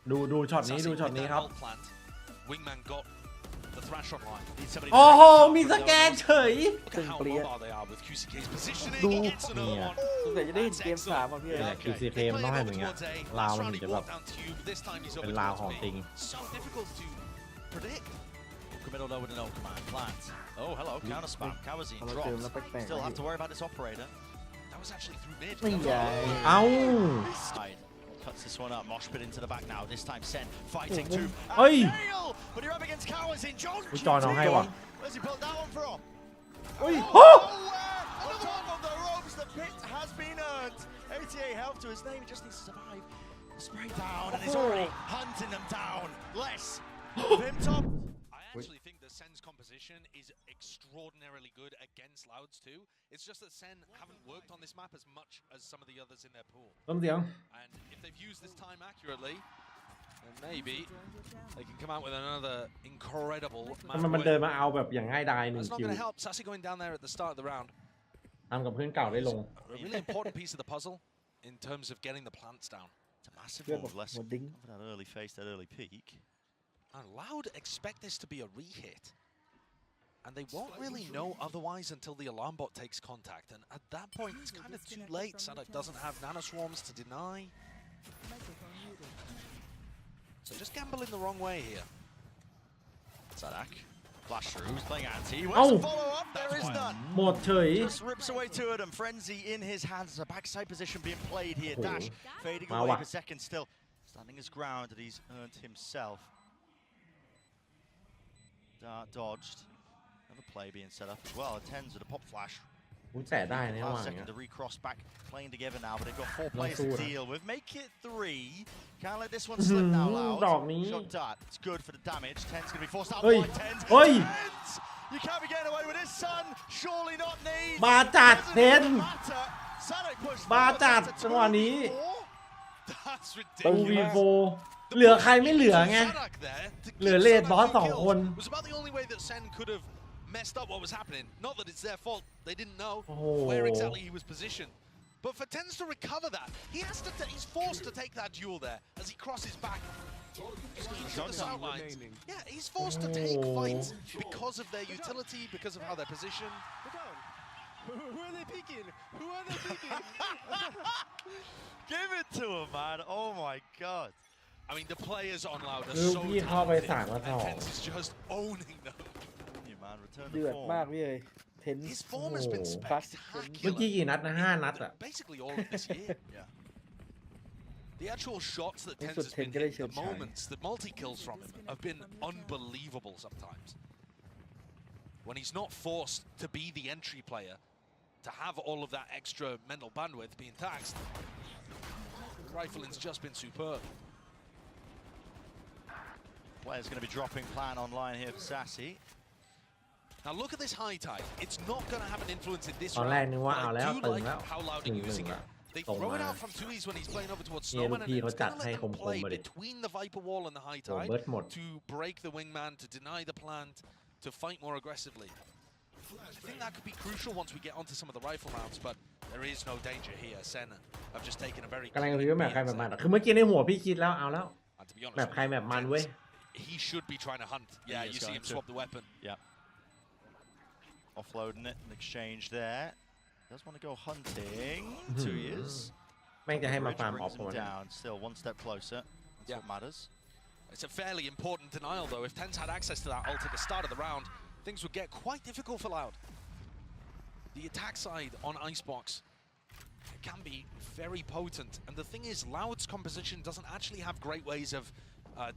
ดูช็อตนี้ครับ โอ้โหมีสแกนเฉย ตึงเปรี้ยดูเนี่ยสงสัยจะได้เห็นเกม3อ่ะพี่ เนี่ย QCK มันต้องให้มึงอะลาวมันถึงจะแบบเป็นลาวของจริง Middle low with an old command plant. Oh, hello, counter spam. Kawazine dropped. Still have to worry about this operator. That was actually through mid. เอ้า Cuts this one up. Mosh pit into the back now. This time Sen fighting to เฮ้ย but you're up against Kawazine. John. จอนเอาให้ว่ะ Where's he pulled that one from? โอ้ On top of the ropes, the pit has been earned. aeyy help to his name. He just needs to survive. Spray down, and he's already hunting them down. Less of him top. I actually think that Sen's composition is extraordinarily good against Louds too. It's just that Sen haven't worked on this map as much as some of the others in their pool. ต้นเสียง And if they've used this time accurately, then maybe they can come out with another incredible map มันเดินมาเอาแบบอย่างง่ายดาย1 That's not คิว going to help. Sassy going down there at the start of the round. ทำกับเพื่อนเก่าได้ลง A really important piece of the puzzle in terms of getting the plants down. It's a massive move. Less of that early face, that early peak. And Loud expect this to be a re-hit. And they won't really know otherwise until the alarm bot takes contact. And at that point, it's kind of too late. Sadak doesn't have nanoswarms to deny. So just gamble in the wrong way here. Sadak, flash through, who's playing anti. Where's the follow-up? There is none. หมดเฉย Just rips away two of them. Frenzy in his hands. There's a backside position being played here. Dash fading away for second still. Standing his ground that he's earned himself. Dart dodged. Another play being set up as well. Attends with a pop flash. อุ้ยแต่ได้นะว่า Last อย่าง second เงี้ย to recross back, playing together now, but they've got 4 players to deal with. Make it 3. Can't let this one slip now, Loud. ดอกนี้ Shot dart. It's good for the damage. Ten's gonna be forced out เฮ้ย by Tens. เฮ้ย Tens! You can't be getting away with this, son. Surely not need. มาจัดเทน Matter. Sonic pushed มา forward. จัด That's a จังหวะนี้ That's ตรง ridiculous. V4 เหลือใครไม่เหลือไง เหลือเลดบอส2 คน was about the only way that Sen could have messed up what was happening. Not that it's their fault. They didn't know where exactly he was positioned. But for Tens to recover that, he's forced to take that duel there as he crosses back. He's on the sidelines. Yeah, he's forced to take fights because of their utility, because of how they're positioned. Who are they peeking? Who are they peeking? Give it to him, man. Oh my god. I mean, the players on Loud are คือ so พี่เข้าไป3 talented, มา and 2 Tens is just owning them. Man, return เดื to อด form. มากพี่เลยเทน His form has been เมื่อ spectacular. กี้กี่นัดนะ5 นัดอะ Basically all of this year. Yeah. The actual shots that Tens has Ten beenก็ได้ hit, เฉิ the ดฉาย moments, the multi-kills from him have been unbelievable sometimes. When he's not forced to be the entry player, to have all of that extra mental bandwidth being taxed, rifling's just been superb. Player's going to be dropping plan online here for Sassy. Now look at this high tide. It's not going to have an influence in this ตอนแรก round. นึกว่า but เอา I แล้ว do ตึง like แล้ว how Loud 1-1 are using it. ละ They ส่ง throw มา it out from twoies when he's playing over towards เนี่ยลู Snowman, ก and พี่ it's เขาจัด going to ให้ let ค them ม play ๆมาดิ between the Viper wall and the high โอ้ tide เบิร์ดหมด to break the wingman, to deny the plant, to fight more aggressively. I think that could be crucial once we get onto some of the rifle rounds, but there is no danger here. Sen have just taken a very กำลังคิดว่าแมปใครแบบมันอะคือเมื่อกี้ในหัวพี่คิดแล้วเอาแล้ว and to be แม honest, ปใครแมปมันเว้ย he should be trying to hunt. Yeah, you see him swap the weapon. Yeah. Offloading it in exchange there. Does want to go hunting. 2 years. แม่งจะให้มาฟาร์มออฟ Brings him down. Still one step closer. That's what matters. It's a fairly important denial though. If Tens had access to that ult at the start of the round, things would get quite difficult for Loud. The attack side on Icebox can be very potent. And the thing is, Loud's composition doesn't actually have great ways of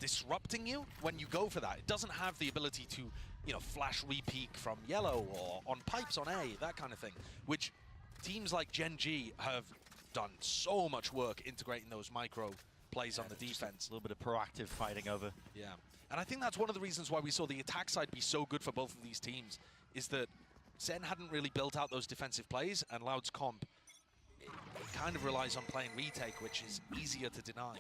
disrupting you when you go for that. It doesn't have the ability to, flash re-peek from yellow or on pipes on A, that kind of thing, which teams like Gen G have done so much work integrating those micro plays on the defense. A little bit of proactive fighting over. Yeah. And I think that's one of the reasons why we saw the attack side be so good for both of these teams, is that Sen hadn't really built out those defensive plays, and Loud's comp it kind of relies on playing retake, which is easier to deny.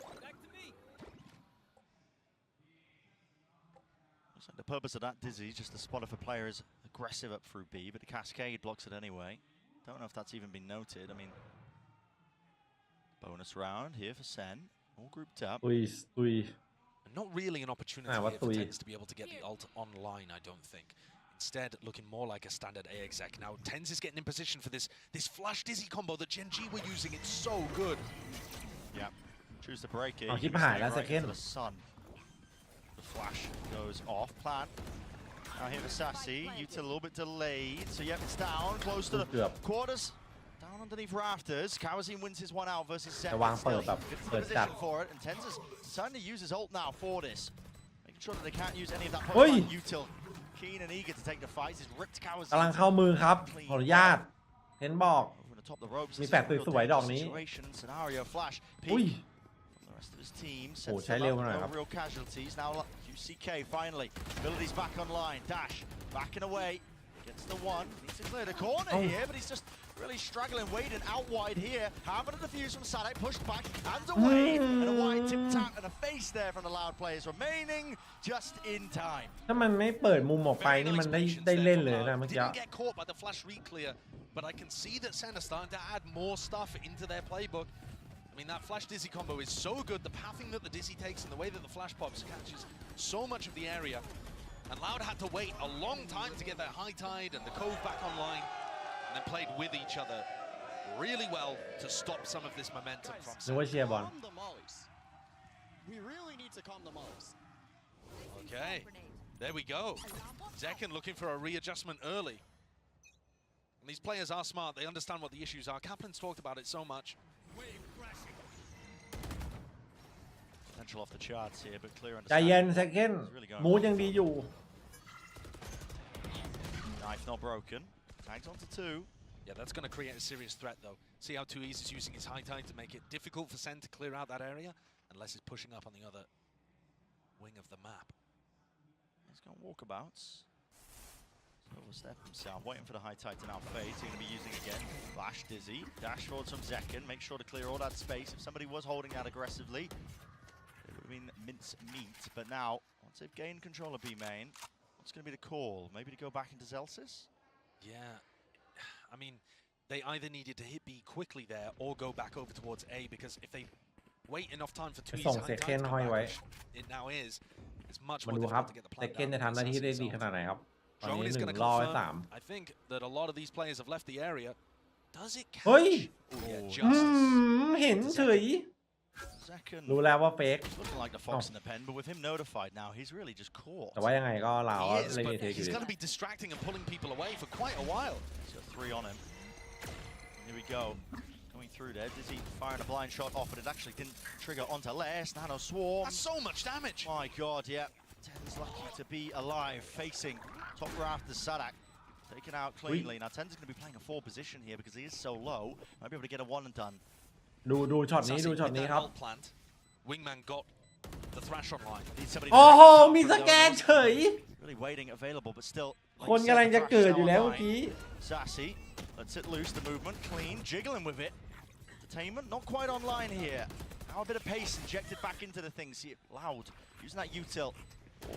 Like the purpose of that Dizzy, just to spot if a player is aggressive up through B, but the Cascade blocks it anyway. Don't know if that's even been noted. I mean, bonus round here for Sen. All grouped up. ตุย Not really an opportunity here for Tens to be able to get the ult online, I don't think. Instead, looking more like a standard aeyy. Now, Tens is getting in position for this flash dizzy combo that Gen G were using. It's so good. Yeah. Choose to break it. เอาชิบหายแล้ว second The sun. The flash goes off. Plan. Now here for Sassy. Util a little bit delayed. So yep, it's down. Close to the quarters. Down underneath rafters. Kawazin wins his one out versus Seven. จะวางเปิดแบบ Gets เปิ the ดจัด position for it. And Tens is starting to use his ult now for this. Making sure that they can't use any of that. เฮ้ย Util keen and eager to take the fight. He's ripped Kawazin. กำลังเข้ามือครับขออนุญาตเห็นบอก Over the top of the ropes. มีแฟลชสวยๆดอกนี้ Situation scenario flash. อุ้ย The rest of his team โอ้ sets ใช้ them เร็ว up, หน่อยค no รับ real casualties. Now QCK finally. Abilities back online. Dash backing away. Gets the one. Needs to clear the corner here, but he's just really struggling. Waiting out wide here. Having a defuse from Sadak. Pushed back and away. And a wide tip tap and a face there from the Loud players. Remaining just in time. ถ้ามันไม่เปิดมุมออกไป Very นี่ nice มันได้ patience ได้ there เล่น from เลยนะ Loud. เมื่อกี้ Didn't get caught by the flash re-clear, but I can see that Sen are starting to add more stuff into their playbook. I mean, that flash dizzy combo is so good. The pathing that the dizzy takes and the way that the flash pops catches so much of the area. And Loud had to wait a long time to get that high tide and the cove back online, and then played with each other really well to stop some of this momentum from นึกว่าเชียร์บอล Calm the mollies. We really need to calm the mollies. Okay, there we go. Zekken looking for a readjustment early. And these players are smart. They understand what the issues are. Kaplan's talked about it so much. Potential off the charts here, but clear ใจเย็น understanding. second มูดยังดีอยู่ Knife not broken. Tags onto two. Yeah, that's going to create a serious threat, though. See how 2E's is using his high tide to make it difficult for Sen to clear out that area, unless he's pushing up on the other wing of the map. He's got walkabouts. Overstep himself, waiting for the high tide to now fade. He's going to be using again. Flash dizzy. Dash forwards from Zekken. Make sure to clear all that space. If somebody was holding out aggressively, it would have been mince meat. But now, once they've gained control of B main, what's going to be the call? Maybe to go back into Zelsis? Yeah, I mean, they either needed to hit B quickly there or go back over towards A, because if they wait enough time for 2E's ส่ง high tide to second come ห้อย back, ไว้ which it now is, it's much มา more ดูครับ difficult to get the เซ plant เก้น down จะทำหน้าที่ได้ดีขนาดไหนครับตอน Drone นี้ is ห going นึ่ to งรอไว้ confirm. 3 I think that a lot of these players have left the area. Does it catch? เฮ้ย Oh, yeah, อื just. เห็นเฉย Zekken รู้แล้วว่าเฟก looking like the fox in the pen, but with him notified now, he's really just caught. แต่ว่ายังไงก็ลาว He is, เล่น but เทคอยู่ he's ดี going to be distracting and pulling people away for quite a while. He's got three on him. Here we go. Going through there. Dizzy firing a blind shot off, but it actually didn't trigger onto Les. Nano swarm. That's so much damage. My god, yeah. Ten's lucky to be alive, facing top rafters Sadak. Taken out cleanly. Now Ten's going to be playing a 4 position here because he is so low. Might be able to get a 1 and done. ดูช็อตนี้ Sassy ดูช็อต with นี้ that ครับ ult plant. Wingman got the thrash online. Needs somebody โอ้ to โห break it มี up ส for แก the น others. เฉย Really waiting available, but still. คน like you กำลัง said, จะ the เกิด thrash อยู่ now แล้วเมื่อ online. กี้ Sassy lets it loose. The movement clean, jiggling with it. Entertainment not quite online here. Now a bit of pace injected back into the things. See it Loud using that util.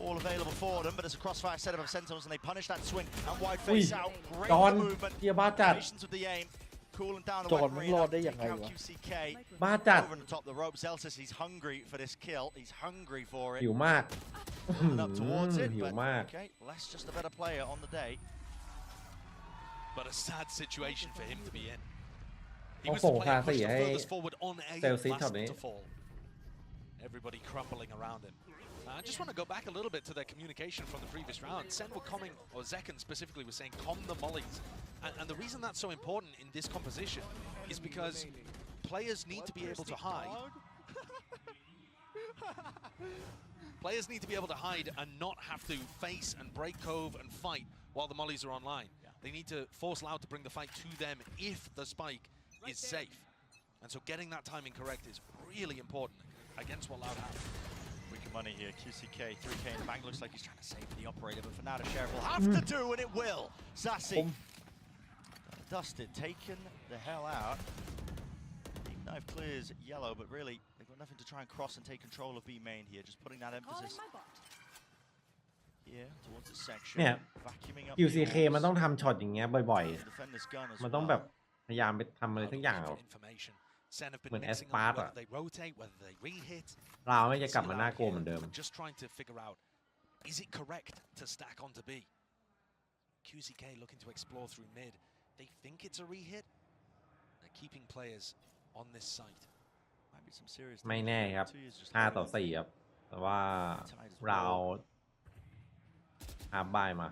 All available for them, but it's a crossfire setup of Sentinels, and they punish that swing and wide face out. Great จอน movement. เกียร์บ้าจัด Patience with the aim. Cooling down the จอน weaponry. มันรอดได้ยังไง Take out วะ QCK บ้าจัด over the top of the ropes. Zelsis, he's hungry for this kill. He's hungry for it. หิวมาก Moving up towards it, หิว but มาก okay, Les just a better player on the day. But a sad situation for him to be in. He ต้อง was ส่ the ง player ภาษี pushed the ให้ furthest forward on A, เซลซิส last ช็อตนี้ to fall. Everybody crumbling around him. I just want to go back a little bit to their communication from the previous round. Sen were calming, or Zekken specifically was saying, calm the mollies. And the reason that's so important in this composition is because players need to be able to hide. Players need to be able to hide and not have to face and break cove and fight while the mollies are online. They need to force Loud to bring the fight to them if the spike is safe. And so getting that timing correct is really important against what Loud have. Wicked money here. QCK, 3K in the bank. Looks like he's trying to save the operator, but for now the sheriff will have to do, and it will. Sassy. Dusted, taken the hell out. Deep knife clears yellow, but really they've got nothing to try and cross and take control of B main here. Just putting that emphasis here towards the section. เนี่ย Vacuuming up. QCK มันต้องทำช็อตอย่างเงี้ยบ่อย Defender's gun as ๆ มันต้องแบบ well. พยายามไปทำอะไรสักอย่าง Looking for information. Sen have been เหมือน mixing Espark up อะ whether they rotate, whether they re-hit. เราไม่จะกลับมาน่ากลัวเหมือนเดิม Just trying to figure out, is it correct to stack onto B? QCK looking to explore through mid. They think it's a re-hit. They're keeping players on this site. ไม่แน่ครับ5-4ครับแต่ว่าเราบายมา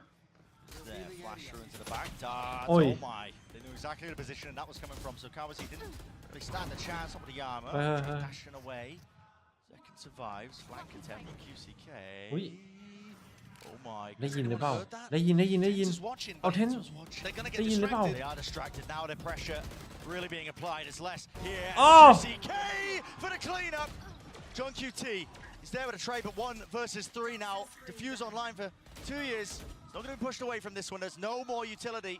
There, flasher into the back darts. Oi. Oh my! They knew exactly the position that was coming from. So Kawasi didn't really stand a chance up with the armor. Dashing away. Second survives. Flank attempt from QCK. Oh my! ได้ยินหรือเปล่าได้ยินเอาเทนได้ยินหรือเปล่า They are distracted now. Their pressure really being applied is less here. Oh! QCK for the cleanup. John QT is there with a trade, but 1 versus 3 now. Diffuse online for 2 years. Not going to be pushed away from this one. There's no more utility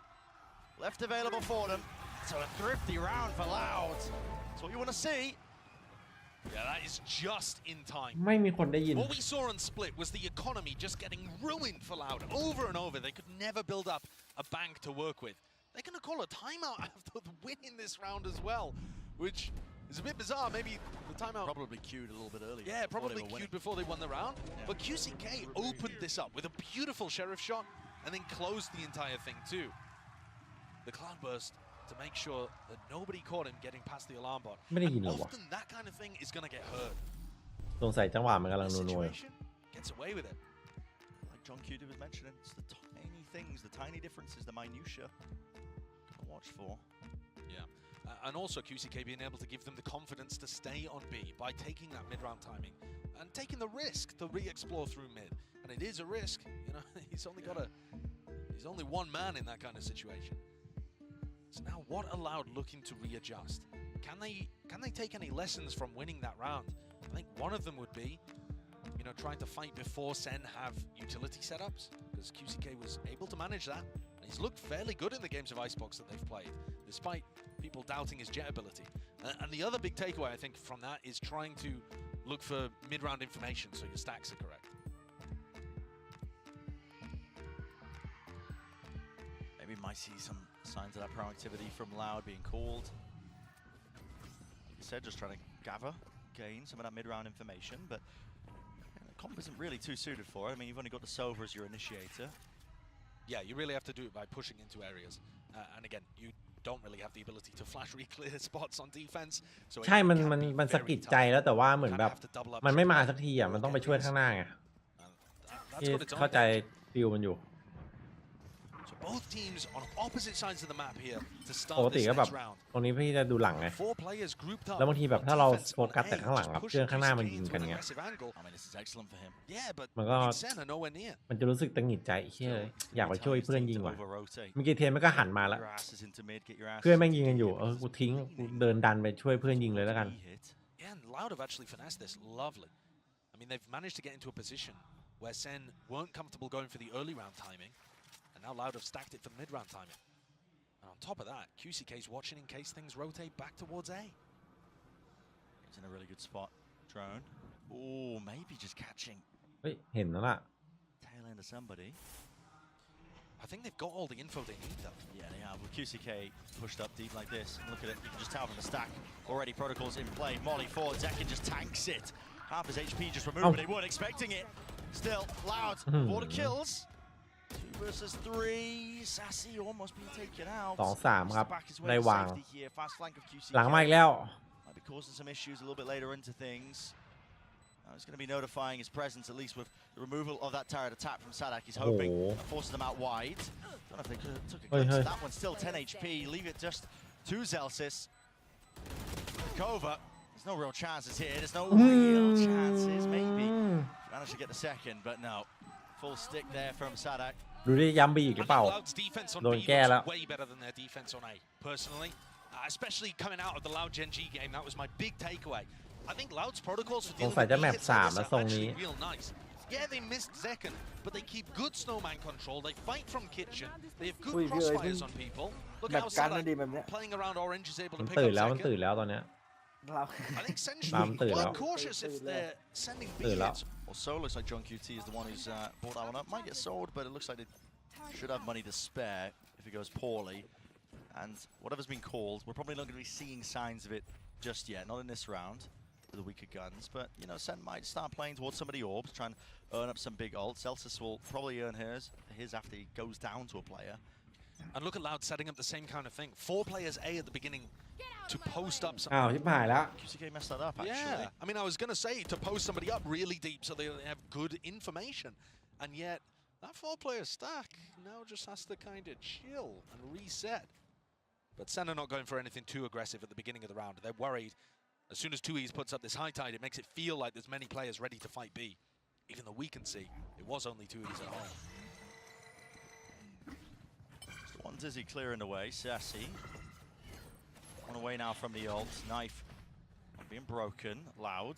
left available for them. So a thrifty round for Loud. That's what you want to see. Yeah, that is just in time. ไม่มีคนได้ยิน What we saw on Split was the economy just getting ruined for Loud over and over. They could never build up a bank to work with. They're going to call a timeout after winning this round as well, which is a bit bizarre. Maybe the timeout Probably queued a little bit earlier. Yeah, probably queued before they won the round. Yeah. But QCK opened this up with a beautiful Sheriff shot and then closed the entire thing too. The Cloudburst to make sure that nobody caught him getting past the alarm bot. ไม่ได้ยินหรอวะ Often that kind of thing is going to get hurt. สงสัยจังหวะมันกำลัง This นัว situation gets away with it. Like John QT was mentioning, it's the tiny things, the tiny differences, the minutia. Gotta watch for. And also QCK being able to give them the confidence to stay on B by taking that mid-round timing and taking the risk to re-explore through mid. And it is a risk, you know. He's only one man in that kind of situation. So now, what allowed looking to readjust? Can they take any lessons from winning that round? I think one of them would be, trying to fight before Sen have utility setups, because QCK was able to manage that. And he's looked fairly good in the games of Icebox that they've played, despite people doubting his jet ability. And the other big takeaway, I think, from that is trying to look for mid-round information so your stacks are correct. Maybe might see some signs of that proactivity from Loud being called. Like I said, just trying to gain some of that mid-round information, but the comp isn't really too suited for it. I mean, you've only got the Sova as your initiator. Yeah, you really have to do it by pushing into areas. And again, you don't really have the ability to flash re-clear spots on defense. So ใช่มันสะกิดใจแล้วแต่ว่าเหมือนแบบมันไม่มาสักทีอ่ะมันต้องไปช่วยข้างหน้าไงเข้าใจฟิลมันอยู่ Both teams on opposite sides of the map here to ปก start ติ this ก็แบบ next round. ตรงนี้พี่จะดูหลังไง Four players grouped up. แล้วบางทีแบบถ้าเรา on defense โฟกัส on แต่ A, ข้างหลัง just ครับ pushing เพื่อนข้างหน้ามัน QCK ยิง into กัน an ไง aggressive angle. I mean, this is excellent for him. Yeah, but มันก็ Sen are nowhere near. มันจะรู้สึกตังหงิดใจเฮ้ยอยากไปช่วยเพื่อนยิงว่ะ Over-rotate. เมื่อกี้เทนมันก็หันมาแล้ว Your ass is into mid, get your ass เพื่อนแม่งยิงกันอยู่กูทิ้งกูเดินดันไปช่วยเพื่อนยิงเลยแล้วกัน hit. Yeah, and Loud have actually finessed this lovely. I mean, they've managed to get into a position where Sen weren't comfortable going for the early round timing, and now Loud have stacked it for mid-round timing. And on top of that, QCK's watching in case things rotate back towards A. He's in a really good spot. Drone. Oh, maybe just catching เฮ้ยเห็นแล้วล่ะ tail end of somebody. I think they've got all the info they need, though. Yeah, they have. With QCK pushed up deep like this, and look at it, you can just tell from the stack. Already protocols in play. Molly forward, Zekin just tanks it. Half his HP just removed, but they weren't expecting it. Still, Loud, water kills. 2 versus 3. Sassy almost being taken out. 2-3 ครับ Back his way ได้ to วาง safety here. Fast flank of QCK. หลังมาอีกแล้ว Might be causing some issues a little bit later into things. He's going to be notifying his presence, at least with the removal of that turret attack from Sadak. He's hoping that forces them out wide. Don't know if they could have took a glimpse of that one. Still 10 HP. Leave it just to Zelsis. Kova. There's no real chances here. There's no real chances. Maybe managed to get the second, but no. Full stick there from Sadak. ดูดิย้ำบีอีกหรือเปล่า Loud's defense on โดน B แก้แล้ว looks way better than their defense on A, personally. Especially coming out of the Loud Gen G game, that was my big takeaway. I think Loud's protocols for สง dealing สัย with จะแม B ป hits 3 like แล้ว this ทร are งนี้ actually real nice. Yeah, they missed Zekin, but they keep good snowman control. They fight from kitchen. They have good crossfires on people. Look แบบ how กันนะ Sadak ดีแบบเนี้ย playing around Orange is able มั to น pick ตื่น up แล้วมัน Zekin. ตื่นแล้วตอนเนี้ย เรา I think Sen should Bam, beตื่นแล้ว quite cautious if they're sending Bตื่นแล้ว hits. Well, So looks like John QT is the one who's brought that one up. Might get sold, but it looks like they should have money to spare if it goes poorly. And whatever's been called, we're probably not going to be seeing signs of it just yet, not in this round with the weaker guns. But you know, Sen might start playing towards some of the orbs, trying to earn up some big ults. Celsius will probably earn his after he goes down to a player. And look at Loud setting up the same kind of thing. 4 players A at the beginning to post up some. อ้าวชิบหายแล้ว QCK messed that up actually. Yeah, I mean, I was going to say to post somebody up really deep so they have good information. And yet, that 4-player stack now just has to kind of chill and reset. But Sen are not going for anything too aggressive at the beginning of the round. They're worried. As soon as 2E's puts up this high tide, it makes it feel like there's many players ready to fight B. Even though we can see it was only 2E's at home. One Dizzy clearing away, Sassy. On away now from the ult. Knife being broken. Loud.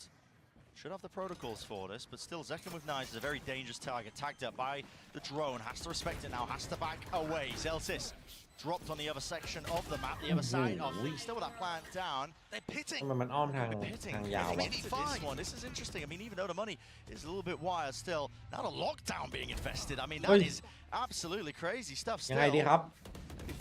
Should have the protocols for this, but still Zekken with knives is a very dangerous target. Tagged up by the drone. Has to respect it now. Has to back away. Zelsis dropped on the other section of the map. The other side of still with that plant down. They're pitting. ทำไมมันอ้อมทาง Pitting. ทางยาว Getting วะ into this one. This is interesting. I mean, even though the money is a little bit wired still, now the lockdown being invested. I mean, that is absolutely crazy stuff ยังไง still. ดีครับ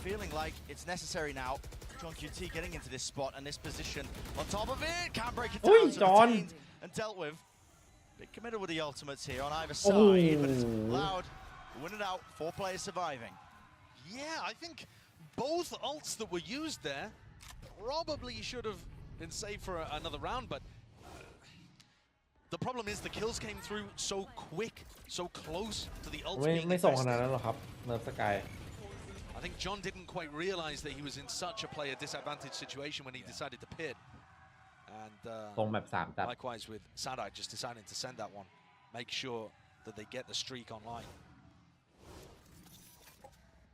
Feeling like it's necessary now. John QT getting into this spot and this position on top of it. Can't break it down. So John. detained and dealt with. Big committed with the ultimates here on either side, but it's Loud. Win it out. 4 players surviving. Yeah, I think both ults that were used there probably should have been saved for another round, but the problem is the kills came through so quick, so close to the ults ไม่ being ส่งข invested. นาดนั้นหรอกครับเนิร์ฟสกาย I think John didn't quite realize that he was in such a player disadvantaged situation when he decided to pit. And ตรงแบบ3จัด likewise with Sadak just deciding to send that one. Make sure that they get the streak online.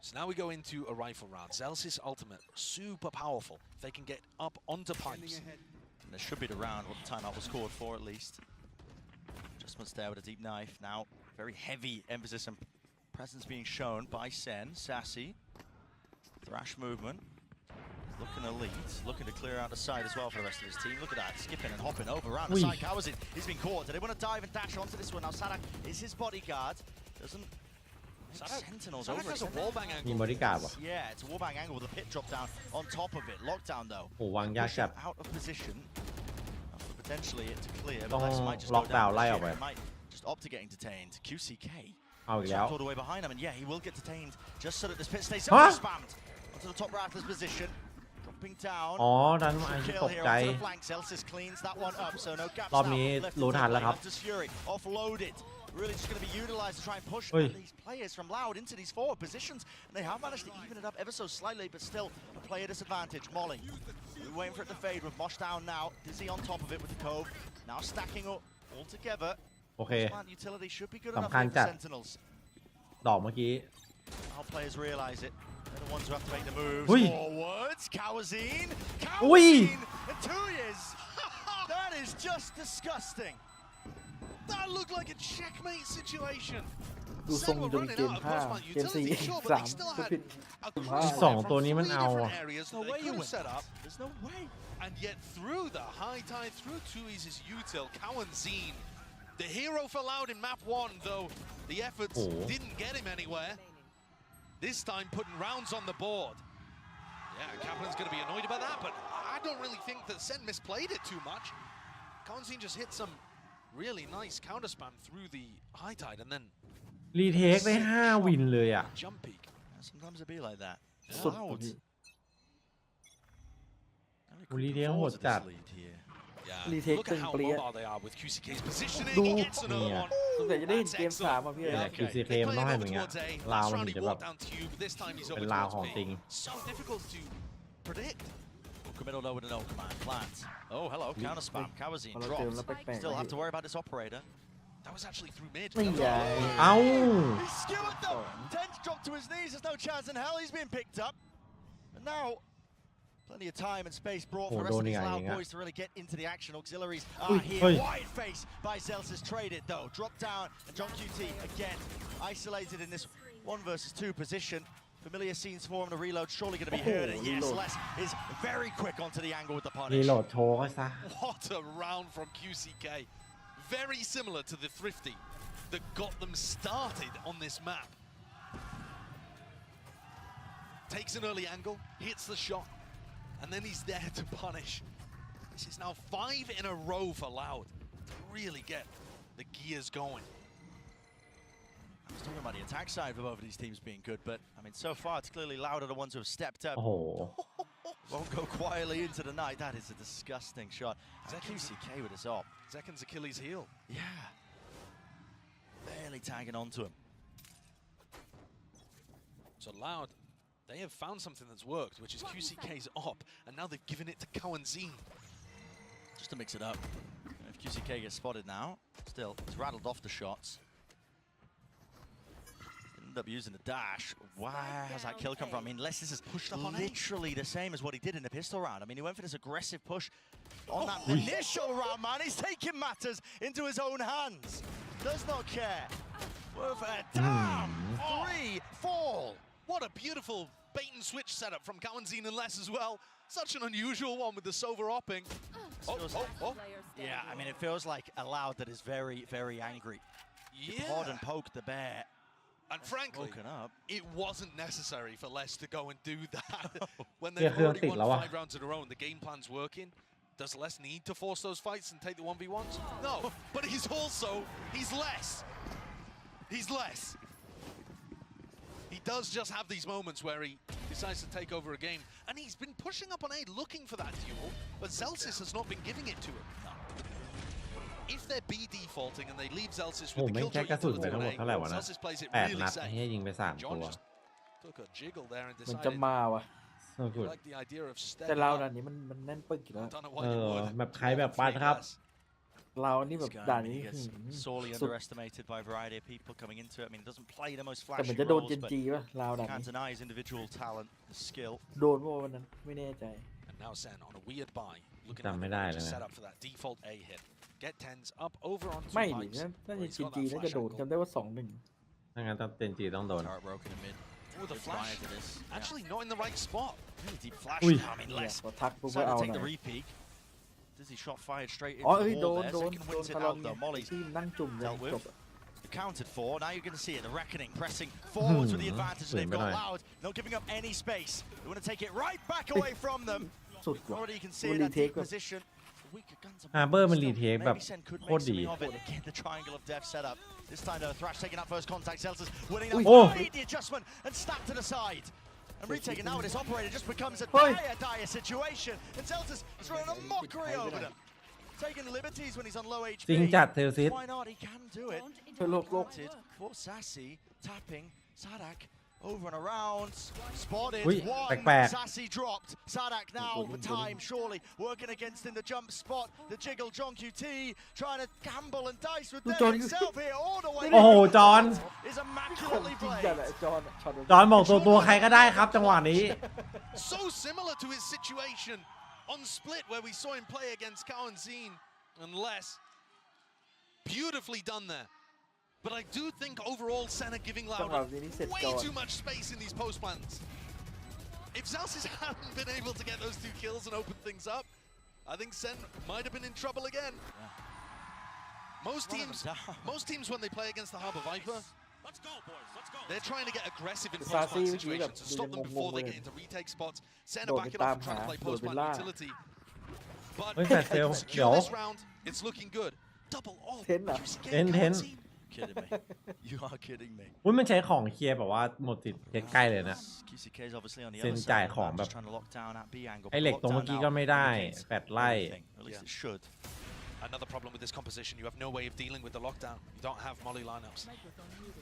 So now we go into a rifle round. Zelsis ultimate, super powerful. If they can get up onto pipes. And there should be the round what the timeout was scored for at least. Adjustments there with a deep knife. Now very heavy emphasis and presence being shown by Sen. Sassy. Thrash movement. Looking elite. Looking to clear out the side as well for the rest of his team. Look at that. Skipping and hopping over around the side. Kawazin. He's been caught. Do they want to dive and dash onto this one? Now Sadak is his bodyguard. Doesn't... Sentinels Sadak over has a wallbang มี angle. บริการดวะ Yeah, it's a wallbang angle with a pit drop down on top of it. Lockdown though. โอ้วางยากจัด Out of position. For potentially it to clear. But ต้อง Lex might just ล็ go อกดาวน์ down. ไล่ออกไป Might just opt to getting detained. QCK. เอาอีกแล้ว All the way behind him, and yeah, he will get detained just so that this pit stays Huh? spammed onto the top rafters position. Dropping down. อ๋อดันมาไอ้ที่ Kill ตก here ใจ onto the flank. Celsius cleans that one up, so no gaps รอบ now. นี้ Left รู้ to ทันแล้วครับ Left to Fury. Offloaded. Really just going to be utilized to try and push Oi. these players from Loud into these forward positions. And they have managed to even it up ever so slightly, but still a player disadvantage. Molly, we're waiting for it to fade with Mosh down now. Dizzy on top of it with the Cove. Now stacking up all together. โอเค Plant utility should be good enough สำคัญ for จัด Sentinels. ดอกเมื่อกี้ How players realize it. They're the ones who have to make the moves. Ui. Forwards. Kawazin. Ui. Kawazin. And 2 years. That is just disgusting. That looked like a checkmate situation. ดูทรงจนเกม 5 เกม 4 3ก็ผิด อีก2ตัวนี้มันเอาอะ No way you win. There's no way. And yet through the high tide, through 2E's util, Kawazin, the hero for Loud in map 1, though the efforts didn't get him anywhere. This time putting rounds on the board. Yeah, Kaplan's going to be annoyed about that, but I don't really think that Sen misplayed it too much. Kawazin just hit some really nice counter spam through the high tide and then รีเทคได้5วินเลยอ่ะ jump peak. Sometimes it be like that. สุด Loud. กูรีเทคโหดจัด Yeah, Retake look at how ตึงเปรี้ย mobile they are with QCK's positioning. ดู He gets another Yeah. one. สงสัยจะได้เห็นเกม 3 อ่ะพี่ เนี่ย Okay. QCK They มัน play ต้องให้ over มึงอ่ะ towards A. ลาว Last มัน round ถึ he งจะแบบ walked down tube. This time he's เป็ over นลาว towards ของจริง B. So difficult to predict. Middle low with a no command. Plant. Oh, hello. Counter spam. Kawazin พอเราเจอแล้ว drops. แปลก Still have to worry about this operator. That was actually through mid. ไม่ใหญ่ เอ้า He skewered them. Tense dropped to his knees. There's no chance in hell he's being picked up. And now, plenty of time and space brought for the rest of these Loud boys to really get into the action. Auxiliaries are here. Wide face by Zelsis. Traded though. Dropped down. And John QT again isolated in this 1 versus 2 position. Familiar scenes for him to reload. Surely going to be heard. And yes, Les is very quick onto the angle with the รี punish. โหลดโชว์ก็ซะ What a round from QCK. Very similar to the Thrifty that got them started on this map. Takes an early angle, hits the shot, and then he's there to punish. This is now 5 in a row for Loud to really get the gears going. I was talking about the attack side for both of these teams being good, but I mean, so far it's clearly Loud are the ones who have stepped up. โอ้โห Won't go quietly into the night. That is a disgusting shot. QCK with his op. Zekken's Achilles heel. Yeah. Barely tagging onto him. So Loud, they have found something that's worked, which is QCK's op, and now they've given it to Cowanzine. Just to mix it up. If QCK gets spotted now, still, he's rattled off the shots. Ended up using the dash. Where has that kill come from? I mean, Les, this is Pushed up on literally the same as what he did in the pistol round. I mean, he went for this aggressive push on that initial round, man. He's taking matters into his own hands. Does not care. Worth a damn 3 fall. What a beautiful bait and switch setup from Cowanzine and Les as well. Such an unusual one with the Sova opping. Oh. Yeah, I mean, it feels like a Loud that is very, very angry. He pawed and poked the bear. And frankly, Woken up. it wasn't necessary for Les to go and do that. When they've already won 5 rounds in a row and the game plan's working, does Les need to force those fights and take the 1v1s? No, but he's Les. He's Les. He does just have these moments where he decides to take over a game, and he's been pushing up on A looking for that duel, but Zelsis has not been giving it to him. If they're B defaulting and they leave Zelsis โอ้ with the แม่ง killjoy แค่กระสุนไป utility ทั้งหมด on เท่าไหร่ A, วะนะ Zelsis plays it 8 really นัด safe. ให้ยิงไป3 John ตัว just took a jiggle there and มันจะ decided มาว่ะ so good like the idea of แต่ stepping เรา up. ด่านนี้มันแน่นปึกอยู่แล้ว Done it while you would. แบบใครแบบปัดครับ เรานี่แบบ This guy, ด่า I น mean, นี้ he gets sorely underestimated by a variety of people coming into it. I mean, he doesn't play the most แต่เหมือ flashy นจะโดน roles, เจน but จีป่ะเราด่าน can't นี้ deny his individual talent, his skill. โดนว่าวันนั้นไม่แน่ใจ And now Sen on a weird buy, looking จำไม่ได้ at เลย the นะ set up for that default A hit. Get tens up over on ไม่ two หรือ pipes. น่า where จะ he's เจน got จี that น่าจะ flash โดน angle. จำได้ว่า 2-1 ถ้างั้นต้องเต็นจีต้องโดน Turret broken in mid. Oh, the Good flash. buy to this. Actually not in the right spot. Really deep flash Ui. now. I mean, เนี่ย Les พอทักปุ๊บก็ decided เอา to ห take น่ the อย repeat. Dizzy shot fired straight อ๋อ into เอ้ย the โด wall น there. โดน Second โดน wins it พลัง out เนี่ย though. Molly's ที่นั่งจุ่มเลย dealt with. จบอะ accounted for. Now you're going to see it. The reckoning pressing forwards with the advantage they've got Right. Loud. Not giving up any space. They want to take it right back away from them. สุดว่ะ Already you can see มัน it รี at เทค deep แบบ position. Weaker guns are ฮาร์เบอร์มัน still. รีเทคแบบ Maybe Sen could โค make ตรดี something of it. Again, the triangle of death set up. This time though, Thrash taking that first contact. Zelsis winning that Oh. fight. The adjustment and snap to the side. And retaking now with his operator just becomes a Oi. dire situation. And Zelsis is running a mockery over them. Taking liberties when he's on low จริง HP. จัดเทลซิส Why not? He can do it. เธอโลก Wanted for Sassy, tapping, Sadak over and around, spotted, Ui, one, back. Sassy dropped, Sadak now for time, surely, working against in the jump spot, the jiggle, John QT, trying to gamble and dice with John Devin QT. himself here, all the way โอ้โห จอห์น is ของ immaculately จริงจัด played. อะจอห์นอะช็อต จอห์นบอกตัวใครก็ได้ครับจังหวะนี้ So similar to his situation on Split where we saw him play against Cowanzine and Les. Beautifully done there. But I do think overall Sen are giving จังหวะ Loud นี้เสร็จ way ก่อน too much space in these post plans. If Zelsis hadn't been able to get those 2 kills and open things up, I think Sen might have been in trouble again. Most One of them teams, down. when they play against the Harbor Viper, Let's go, boys. Let's go. they're trying to get aggressive in Sassy post-plant เมื่อกี้แบบ situations to stop them ดู before งงๆ they เลย get into retake spots. Sen โด are ดไป backing ตา off ม and หา trying to play โดดไป post-plant ล่า utility. But เฮ้ยแต่เซล to เดี๋ยว secure this round, it's looking good. Double off. เทนอะ QCK เทน Cowanzine. Kidding me. You are kidding me. อุ้ยมันใช้ของเคลียร์แบบว่าหมดติดใกล้ๆเลยนะ QCK is obviously on the เซ็น other จ่าย side. ของแบบ Just trying to lock down at B angle. ไอเหล็กตรงเมื่อกี้ก็ไม่ได้แปดไล่ At least it should. Another problem with this composition, you have no way of dealing with the lockdown. You don't have molly lineups.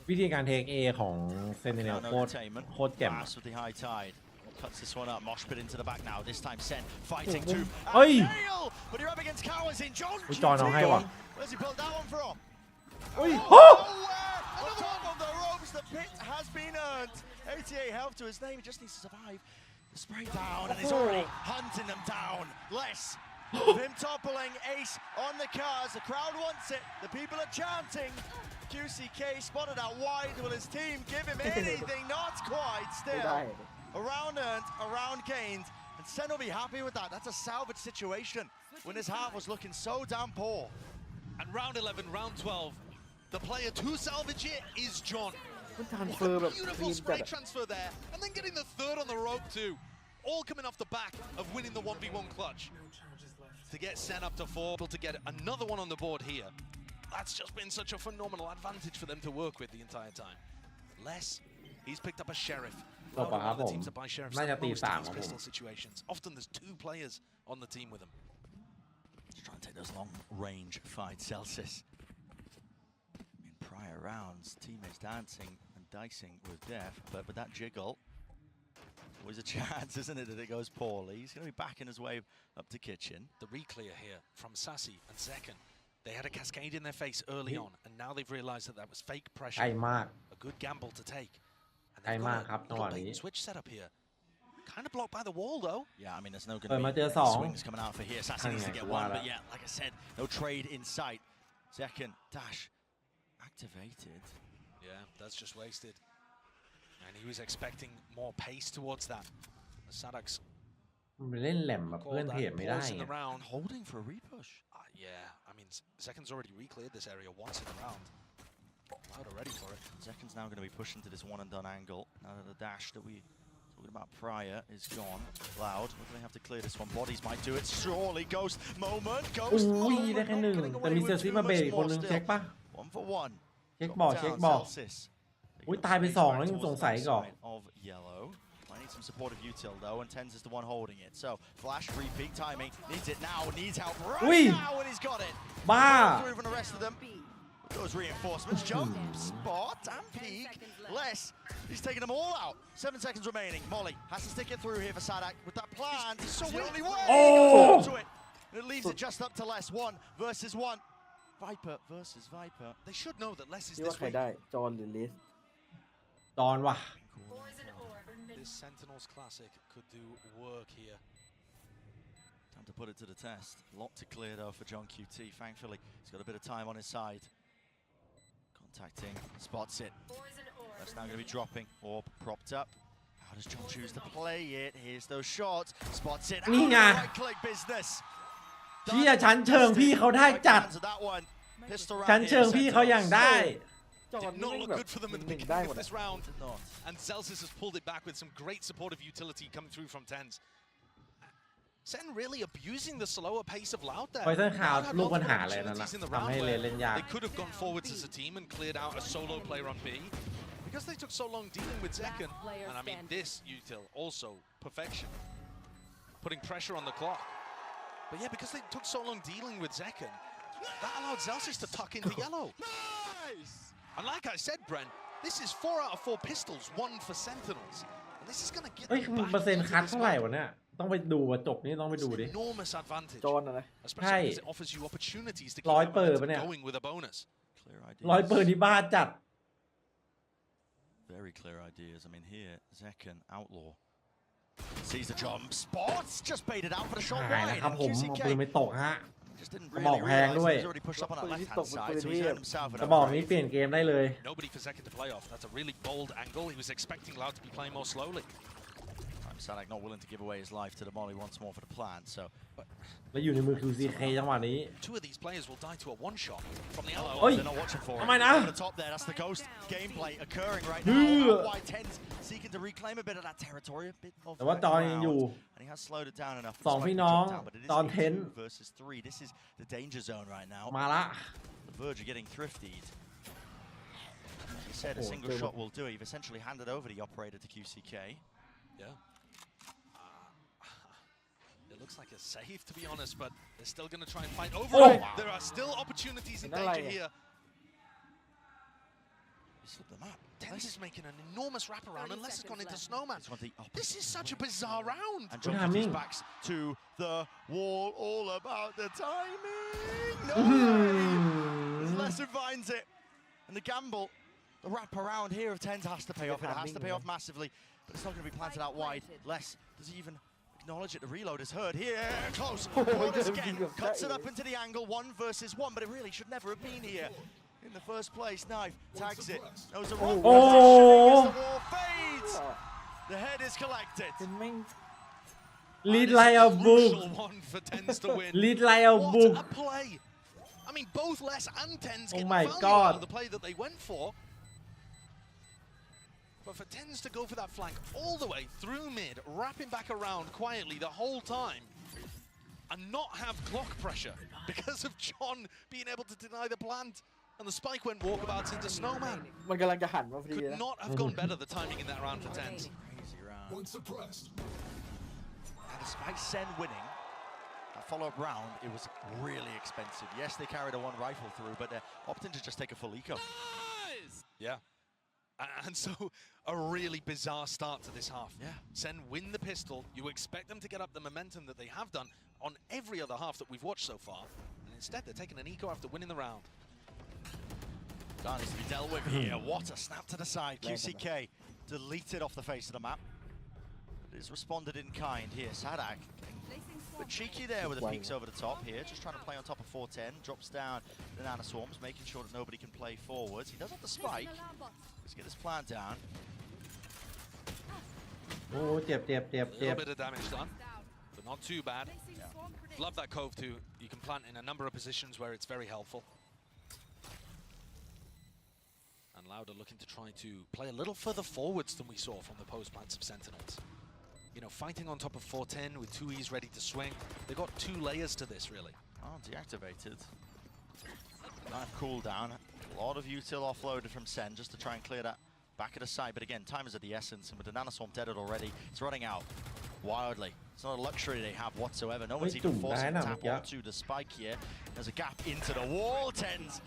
วิธีการเทค A ของเซนติเนล No โคตร entertainment. โคตรแจ่ม Pass with the high tide. Cuts this one up. Mosh pit into the back now. This time Sen fighting to Oi. nail. But you're up against Cowanzine. John Ui, Johnเอาให้ว่ะ Where's he pulled that one from? อุ้ย On top of the ropes, the pit has been earned. 88 health to his name. He just needs to survive. The spray down, and he's already hunting them down. Less. Him toppling Ace on the cars. The crowd wants it. The people are chanting. QCK spotted out wide. Will his team give him anything? Not quite. ไม่ได้ Still. Around earned, around gained. And Sen will be happy with that. That's a salvage situation when his half was looking so damn poor. And round 11, round 12, the player to salvage it is John. มันทรานเฟ What อร์ a แบบคลี beautiful นจัด spray อะ transfer there, and then getting the 3rd on the rope too. All coming off the back of winning the 1v1 clutch. to get Sen up to 4, to get another one on the board here. That's just been such a phenomenal advantage for them to work with the entire time. Les, he's picked up a Sheriff. จบ A ป่ะค lot รับ of ผ the ม teams that buy Sheriffs น่าจะ have ตี most สาม of ค these รับผม pistol situations. Often there's 2 players on the team with them. Just trying to take those long range fights, Celsius. In prior rounds, teammates dancing and dicing with death, but with that jiggle, always a chance, isn't it, that it goes poorly. He's going to be backing his way up to kitchen. The re-clear here from Sassy and Zekken. They had a cascade in their face early on, and now they've realized that that was fake ไกล pressure. มาก A good gamble to take. And ไกล they've มาก got ครับ a จังหวะ little bait นี้ and switch setup here. Kind of blocked by the wall, though. Yeah, I mean, there's no going เปิ to ด be มาเจอ any 2 swings coming out for here. Sassy needs to get one, but yeah, like I said, no trade in sight. Second dash activated. Yeah, that's just wasted. And he was expecting more pace towards that. Sadak's มันเล่นแหลมแบบเพื่อน called เทรด that ไม่ได้ pause in ไง the round. Holding for a repush. Yeah, I mean, Zekken's already re-cleared this area once in the round. Loud already for it. Zeken's now going to be pushed into this one and done angle. Now that the dash that we talking about prior is gone. Loud, we're going to have to clear this one. Bodies might do it. Surely, Ghost moment. อุ้ Ghost ย moment. ได้แค่ 1 Getting แต่ away มี with เซอร์ซี too มาเบร much กอีกคน more นึง still. เช็คปะ One for one. เช็คบอก Drop เช็ค down บอก Celsius. อุ้ยตายไป 2 แล้วยังสงสัยอีก่อน Of yellow. I need some supportive util though, and Tens is the one holding it. So flash repeat timing. Needs it now. Needs help right now, and he's got it. บ้า Through from the rest of them. Those reinforcements, jump, spot, and peek. Les, he's taking them all out. 7 seconds remaining. Molly has to stick it through here for Sadak with that plan. It's the only way. Oh! To it. And it leaves it just up to Les. 1 versus 1. Viper versus Viper. They should know that less is คิดว่า this ใคร week. ได้จอห์นหรือลิส ตอนว่ะ This Sentinels Classic could do work here. Time to put it to the test. Lot to clear though for John QT. Thankfully, he's got a bit of time on his side. Contacting, spots it. That's now going to be dropping. Orb propped up. How does John choose to play it? Here's those shots. Spots it. Ni nga. Right click business. เชี่ยชั้นเชิงพี่เขาได้จัด Right hands of that one. Pistol round ชั้น here เชิง for พี่เขาอย่างได้ จอห์น Did นี่ not แม่ง look แบบ good for them at the หนึ่ง beginning ได้หม of ด this อะ round. Did not. And Celsius has pulled it back with some great supportive utility coming through from Tens. Sen really abusing the slower pace of Loud there. ไฟเซอร์ข่าว Loud had ลูก multiple ปัญหาอะไรนั่นนะ opportunities in the ทำ round ให้เล where นเล่นยาก they could have gone forwards as a team and cleared out a solo player on B. Because they took so long dealing with Zekken, and I mean this util also perfection, putting pressure on the clock. But yeah, because they took so long dealing with Zekken, that allowed Celsius to tuck into yellow. Nice! And like I said, Bren, this is 4 out of 4 pistols, 1 for Sentinels. And this is going to get เฮ้ย them เปอร์ back เซ็นต์ into คัด this เท่าไหร่ map. วะเนี่ยต้องไปดูว่าจบนี้ต้องไป It's ดูดิ an enormous advantage, จอห์นอะไร especially because it offers you opportunities to keep 100 that เปิด momentum ปะเนี่ย going with a bonus. Clear 100 เปิด ideas. นี่บ้าจัด Very clear ideas. I mean, here, Zekken, Outlaw. Sees the jump. Spots! Just baited out for the shot หายแล้ว wide. ครับ And ผมเอาปืน QCK ไม่ตกฮะ just didn't กระบอก really แพง realize ด้วย he was already pushed up on that left-hand side, so he's earned himself กระ an บอก upgrade. นี้เปลี่ยนเกมได้เลย Nobody for Zekken to play off. That's a really bold angle. He was expecting Loud to be playing more slowly. Sadak not willing to give away his life to the Molly once more for the plan, so แล้วอยู่ในมือ QCK จังหวะนี้ 2 of these players will die to a one-shot from the Aloe. Oi. they're not watching for it. Am I now? Over the top there, that's the Ghost gameplay occurring right now. Yeah. Out wide, Tens seeking to reclaim a bit of that territory, a bit of แต่ว่าจอยังอยู่ and he has slowed it down enough. สอง Despite พี่ the น้อง drop down, but it is ตอน a เทน 2 versus 3. This is the danger zone right now. มาละ The Verge are getting thriftied. Like you said, a Oh, single they shot will do it. You've essentially handed over the operator to QCK. Yeah. It looks like a save, to be honest, but they're still going to try and fight over Oh. it. There are still opportunities in danger here. He slipped the map. Tens is making an enormous wraparound, unless it's gone into Snowman. He's on the opposite This is such a bizarre round. And What John happening? his backs to the wall, all about the timing. No Mhm. way! As Lesson finds it. And the gamble, the wrap around here of Tens has to pay off. It has to pay off massively, but it's not going to be planted out wide. Les, does he even acknowledge it? The reload is heard here. Close. Corners again. Cuts it up into the angle. 1 versus 1, but it really should never have been here. In the first place, Knife tags it. Knows a wrong Oh. position against the wall. Fades. The head is collected. เป็นแม่ง ลีดไลเอาบุก Crucial one for Tens to win. ลีดไลเอาบุก What a play! I mean, both Les and Tens Oh get my value God. out of the play that they went for. But for Tens to go for that flank all the way through mid, wrapping back around quietly the whole time, and not have clock pressure because of John being able to deny the plant. And the spike went walkabouts into Snowman. มันกำลังจะหันมาพอดี Could นะ not have gone better, the timing in that round for Tens. Crazy round. And despite Sen winning that follow-up round, it was really expensive. Yes, they carried a one rifle through, but they're opting to just take a full eco. Yeah. And so, a really bizarre start to this half. Yeah. Sen win the pistol. You expect them to get up the momentum that they have done on every other half that we've watched so far. And instead, they're taking an eco after winning the round. That needs to be dealt with here. What a snap to the side. QCK deleted off the face of the map. It is responded in kind here. Sadak, but cheeky there with the peeks over the top here. Just trying to play on top of 410. Drops down the Nana Swarms, making sure that nobody can play forwards. He does have the spike. Let's get this plant down. โอ้เจ็บ A little bit of damage done, but not too bad. Love that cove too. You can plant in a number of positions where it's very helpful. And Lauda looking to try to play a little further forwards than we saw from the post plants of Sentinels. You know, fighting on top of 410 with 2Es ready to swing. They've got 2 layers to this, really. Oh, deactivated. Nice cooldown. A lot of util offloaded from Sen just to try and clear that back of the side. But again, time is of the essence, and with the Nanoswarm deaded already, it's running out wildly. It's not a luxury they have whatsoever. No one's even forcing tap onto the spike here. There's a gap into the wall. Tens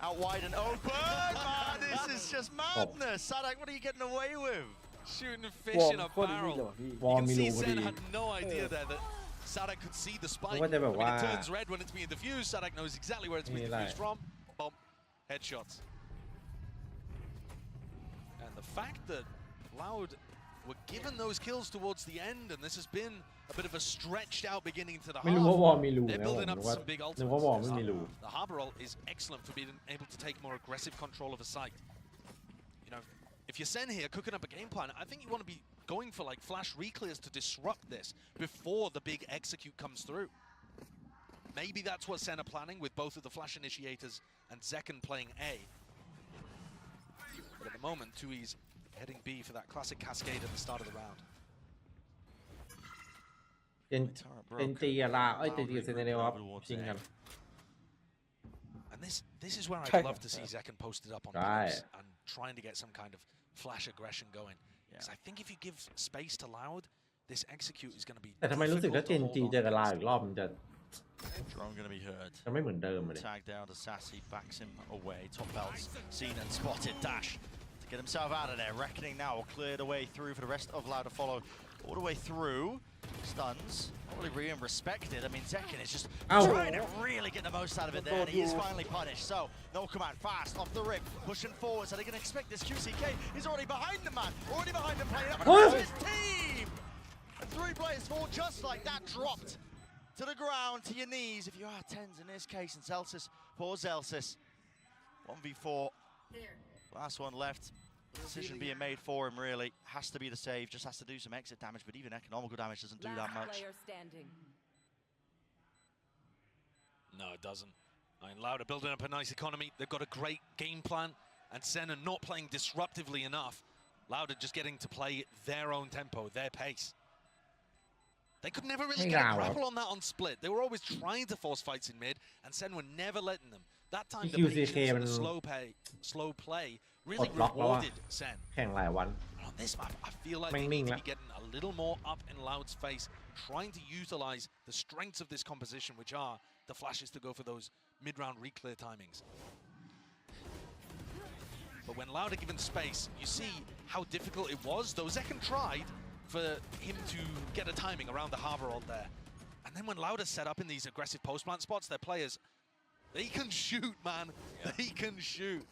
out wide and open. Man, this is just madness. Sadak, what are you getting away with? Shooting ว fish อร์ in ม a โคตรนี่ barrel. เลยว่ะพี่ วอร์ม You มี can รู see พอ Sen ดี had no idea there that Sadak could see the spike. ว่าจะแบบ I mean, ว่า it turns red when it's being diffused. Sadak knows exactly where it's being Really? diffused from. Bomb. Headshots. And the fact that Loud were given those kills towards the end, and this has been a bit of a stretched out beginning to the ไม่รู้ว่าวอล half. มีรู They're นะผม building นึ up กว่า some big นึกว่าวอล ultimates. ไม่มีรู The harbor ult is excellent for being able to take more aggressive control of a site. You know, if you're Sen here cooking up a game plan, I think you want to be going for like flash reclears to disrupt this before the big execute comes through. Maybe that's what Sen are planning with both of the flash initiators and Zekken playing A. But at the moment, 2Es heading B for that classic cascade at the start of the round. เป็นตีอะลาเอ้ยตีเซนเนเนลครับจริงกัน And this is where I'd love to see Zekken posted up on Right. maps and trying to get some kind of flash aggression going. Because I think if you give space to Loud, this execute is going to be แต่ทำไมรู้สึกถ้าเจนจีเจอกับลาอีกรอบมันจะ Drone going to be hurt. จะไม่เหมือนเดิมเลย Tag down to Sassy, backs him away. Top belts seen and spotted. Dash to get himself out of there. Reckoning now will clear the way through for the rest of Loud to follow. All the way through. Stuns. Not really being respected. I mean, Zekken is just trying to really get the most out of it there. And he is finally punished. So, no command. Fast off the rip. Pushing forwards. Are they going to expect this? QCK is already behind the man. Already behind him playing up against his team. And 3 players fall just like that. Dropped to the ground, to your knees. If you are Tens in this case. And Celsius for Celsius. 1v4. Last one left. Decision being made for him, really. Has to be the save, just has to do some exit damage, but even economical damage doesn't do that much. No, it doesn't. I mean, Loud are building up a nice economy. They've got a great game plan, and Sen are not playing disruptively enough. Loud are just getting to play their own tempo, their pace. They could never really get a grapple on that on split. They were always trying to force fights in mid, and Sen were never letting them. That time, the patience and the slow play really rewarded Sen. แข่งหลายวัน On this map, I feel like they need to be getting a little more up in Loud's face, trying to utilize the strengths of this composition, which are the flashes to go for those mid-round reclear timings. But when Loud are given space, you see how difficult it was. Though Zekken tried for him to get a timing around the harbor ult there. And then when Loud are set up in these aggressive post-plant spots, their players, they can shoot, man. Yeah. They can shoot.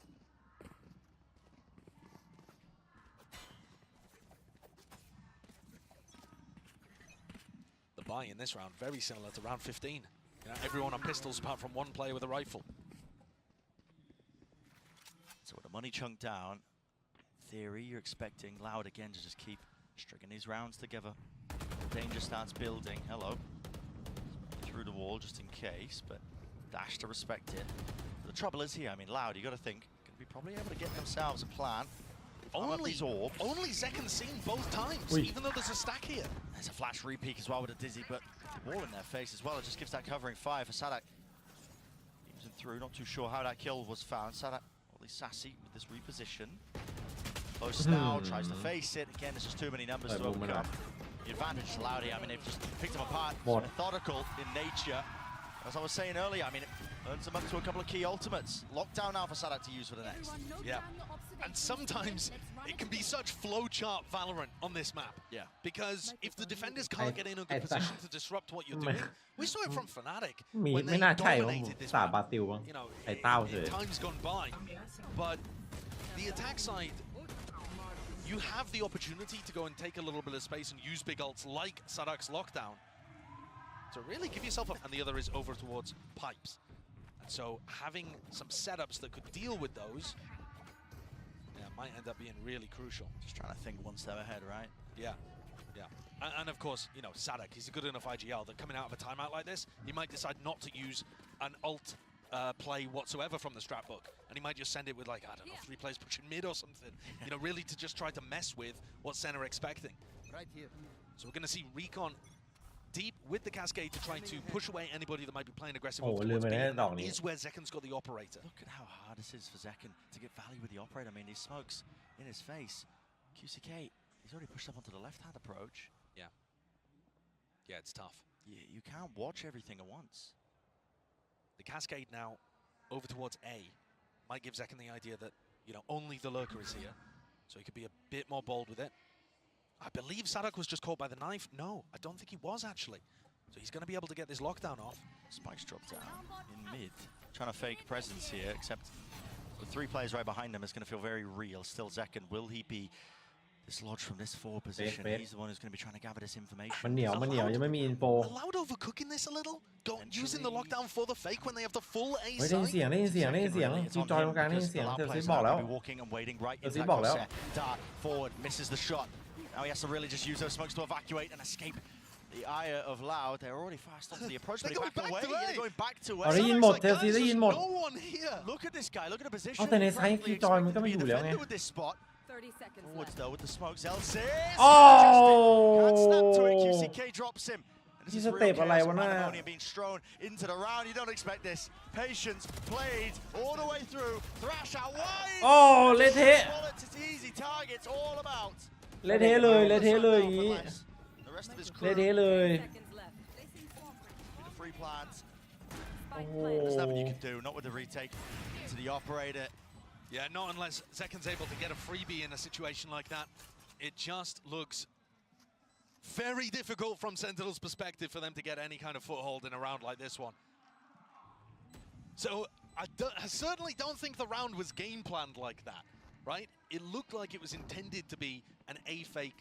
The buy in this round, very similar to round 15. You know, everyone on pistols apart from one player with a rifle. So with the money chunked down, in theory, you're expecting Loud again to just keep stringing these rounds together. Danger starts building. Hello. Through the wall just in case, but Dash to respect it. The trouble is here, I mean, Loud, you got to think, going to be probably able to get themselves a plan. only Zekken seen both times, even though there's a stack here. There's a flash re-peek as well with a Dizzy, but the wall in their face as well. It just gives that covering fire for Sadak. Beams him through, not too sure how that kill was found. Sadak, at least sassy with this reposition. Close now, tries to face it. Again, there's just too many numbers to overcome. The advantage is Laudy. I mean, they've just picked them apart. Methodical in nature. As I was saying earlier, I mean, it earns them up to a couple of key ultimates. Lockdown now for Sadak to use for the next. Yeah. And sometimes it can be such flowchart Valorant on this map. Yeah. Because if the defenders can't get in a good position to disrupt what you're doing, we saw it from Fnatic มี when ไม่ they น่าใช่ว่า dominated this สา map. บาติวบ้าง You know, ไอ้เต้าเฉย in times gone by. But the attack side, you have the opportunity to go and take a little bit of space and use big ults like Sadak's lockdown to really give yourself up. And the other is over towards pipes. And so having some setups that could deal with those might end up being really crucial. Just trying to think one step ahead, right? Yeah, yeah. And of course, you know, Sadak, he's a good enough IGL that coming out of a timeout like this, he might decide not to use an ult play whatsoever from the strat book. And he might just send it with like, I don't know, 3 players pushing mid or something. You know, really to just try to mess with what Sen are expecting. Right here. So we're going to see Recon deep with the Cascade to try to push away anybody that might be playing aggressive. Oh, towards B, and that ดอกนี้ is where Zekken's got the operator. Look at how hard this is for Zekken to get value with the operator. I mean, these smokes in his face. QCK, he's already pushed up onto the left-hand approach. Yeah, it's tough. You can't watch everything at once. The Cascade now over towards A might give Zekken the idea that, you know, only the lurker is here. So he could be a bit more bold with it. I believe Sadak was just caught by the knife. No, I don't think he was actually. So he's going to be able to get this lockdown off. Spikes dropped down in mid. Trying to fake presence here, except with 3 players right behind him, it's going to feel very real. Still Zekken, will he be dislodged from this forward position? He's the one who's going to be trying to gather this information. มันเหนียวยังไม่มีอินโฟ Allowed overcooking this a little? Using the lockdown for the fake when they have the full A เฮ้ยได้ยิน side? เสียงจีจอยตรงกลางได้ยินเสียงเซลซิสบอกแล้ว walking and waiting right Sil into Sis that บอกแล้ว crosshair. Dart forward, misses the shot. Now he has to really just use those smokes to evacuate and escape the ire of Loud. They're already fast onto the approach, but They're they back going back away. to A. They're going back to A. เอาได้ยินหมด Like, เซลซี guys, ได้ยิน there's หมด no one here. Look at this guy. Look at the position. เอาแต่ในไซส์ Frankly, คีย์จอยมันก็ไม่ expected อ to ยู่ be a แล้วไง defender with this spot. 30 seconds Forwards left. though with the smokes. Elsis. Oh! Can't snap to it. QCK drops him. And this He's is a real tape chaos alive, and wasn't it? pandemonium being strewn into the round. You don't expect this. Patience played all the way through. Thrash out wide. โอ้เละเทะ Bullets, it's easy targets all about. เละเทะเลยอย่างนี้ The rest of his เละ crew เทะเลย Seconds left. with the free plants. Spike Oh. planted. There's nothing you can do. Not with the retake to the operator. Yeah, not unless Zekken's able to get a freebie in a situation like that. It just looks very difficult from Sentinels' perspective for them to get any kind of foothold in a round like this one. So I certainly don't think the round was game planned like that, right? It looked like it was intended to be an A fake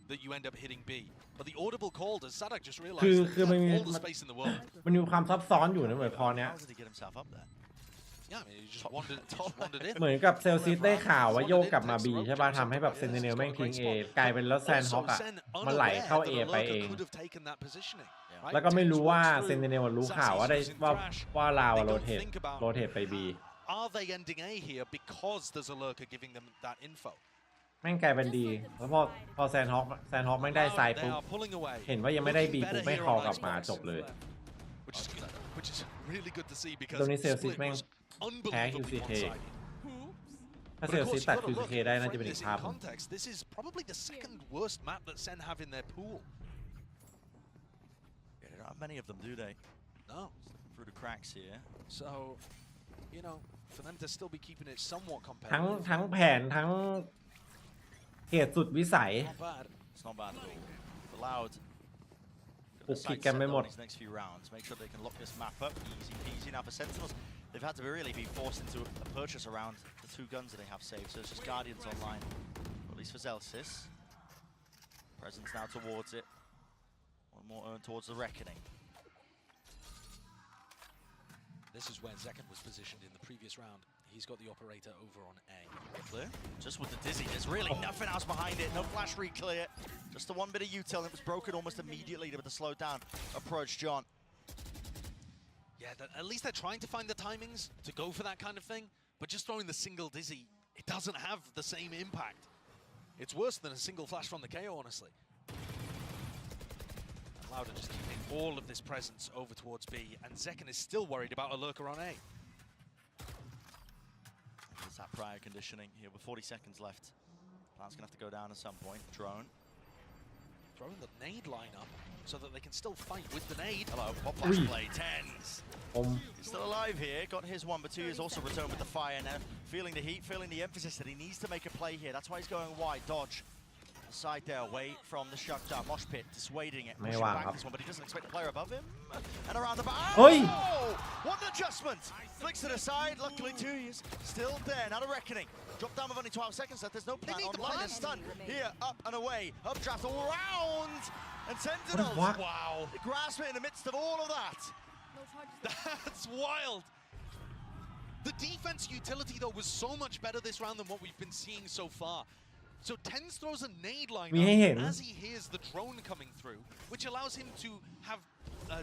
that you end up hitting B. But the audible call does Sadak just realize that he คือมันมี has all the space in the world. มันมีความซับซ้อนอยู่นะเหมือนพอเนี้ย How did he get himself up there? Yeah, I mean, he just wandered in. เหมือนกับเซลซิสได้ข่าวว่าโยกกลับมา B ใช่ป่ะทำให้แบบเซนติเนลแม่งทิ้ง A กลายเป็นแล้วแซนฮอกอะมันไหลเข้า A ไปเอง แล้วก็ไม่รู้ว่าเซนติเนลรู้ข่าวว่าลาวโรเทตไป B Are they ending A here because there's a lurker giving them that info? แม่งกลายเป็นดีแล้วพอแซนฮอกแม่งได้ไซด์ปุ๊บ เห็นว่ายังไม่ได้ B ปุ๊บไม่คอลกลับมาจบเลย Which is really good to see because ตรงนี้เซลซิส split แม่ง was แพ้ unbelievably QCK one-sided. ถ้า But เซล of ซิ course, สตัด you've got to QCK look, ได้น่าจะเป็น frame อี this กภาพ in context. This is probably the second worst map that Sen have in their pool. Yeah, they don't have many of them, do they? No. Through the cracks here. So, you know, for them to still be keeping it somewhat ทั้ง competitive. แผนทั้งเหตุสุดวิสัย Not bad. It's not bad at all. The Loud. Put kick them in these next few rounds. Make sure they can lock this map up. Easy peasy. Now for Sentinels, they've had to really be forced into a purchase around the 2 guns that they have saved. So it's just Guardians online. Or at least for Zelsis. Presence now towards it. One more earn towards the Reckoning. This is where Zekken was positioned in the previous round. He's got the operator over on A. Clear. Just with the Dizzy, there's really nothing else behind it. No flash re-clear. Just the one bit of util, and it was broken almost immediately with the slowed down approach, John. Yeah, at least they're trying to find the timings to go for that kind of thing, but just throwing the single Dizzy, it doesn't have the same impact It's worse than a single flash from the KO, honestly. And Loud are just keeping all of this presence over towards B, and Zekken is still worried about a lurker on A. It's that prior conditioning here with 40 seconds left. Plan's gonna have to go down at some point. Drone. Throwing the nade lineup so that they can still fight with the nade. Hello, pop flash play, Tens. ผม He's still alive here, got his one, but two is also returned with the fire now. Feeling the heat, feeling the emphasis that he needs to make a play here. That's why he's going wide, dodge. Side there, away from the shutdown. Mosh pit, dissuading it. Pushing back this one, but he doesn't expect the player above him. And around the back. Oh! What an adjustment! Flicks it aside, luckily 2 years. Still there, not a reckoning. Drop down with only 12 seconds left. There's no plan on line and stun. Here, up and away. Updraft all around. And Sentinels. Wow. Grasp it in the midst of all of that. No charges. That's wild. The defense utility, though, was so much better this round than what we've been seeing so far. So Tens throws a nade line as he hears the drone coming through, which allows him to have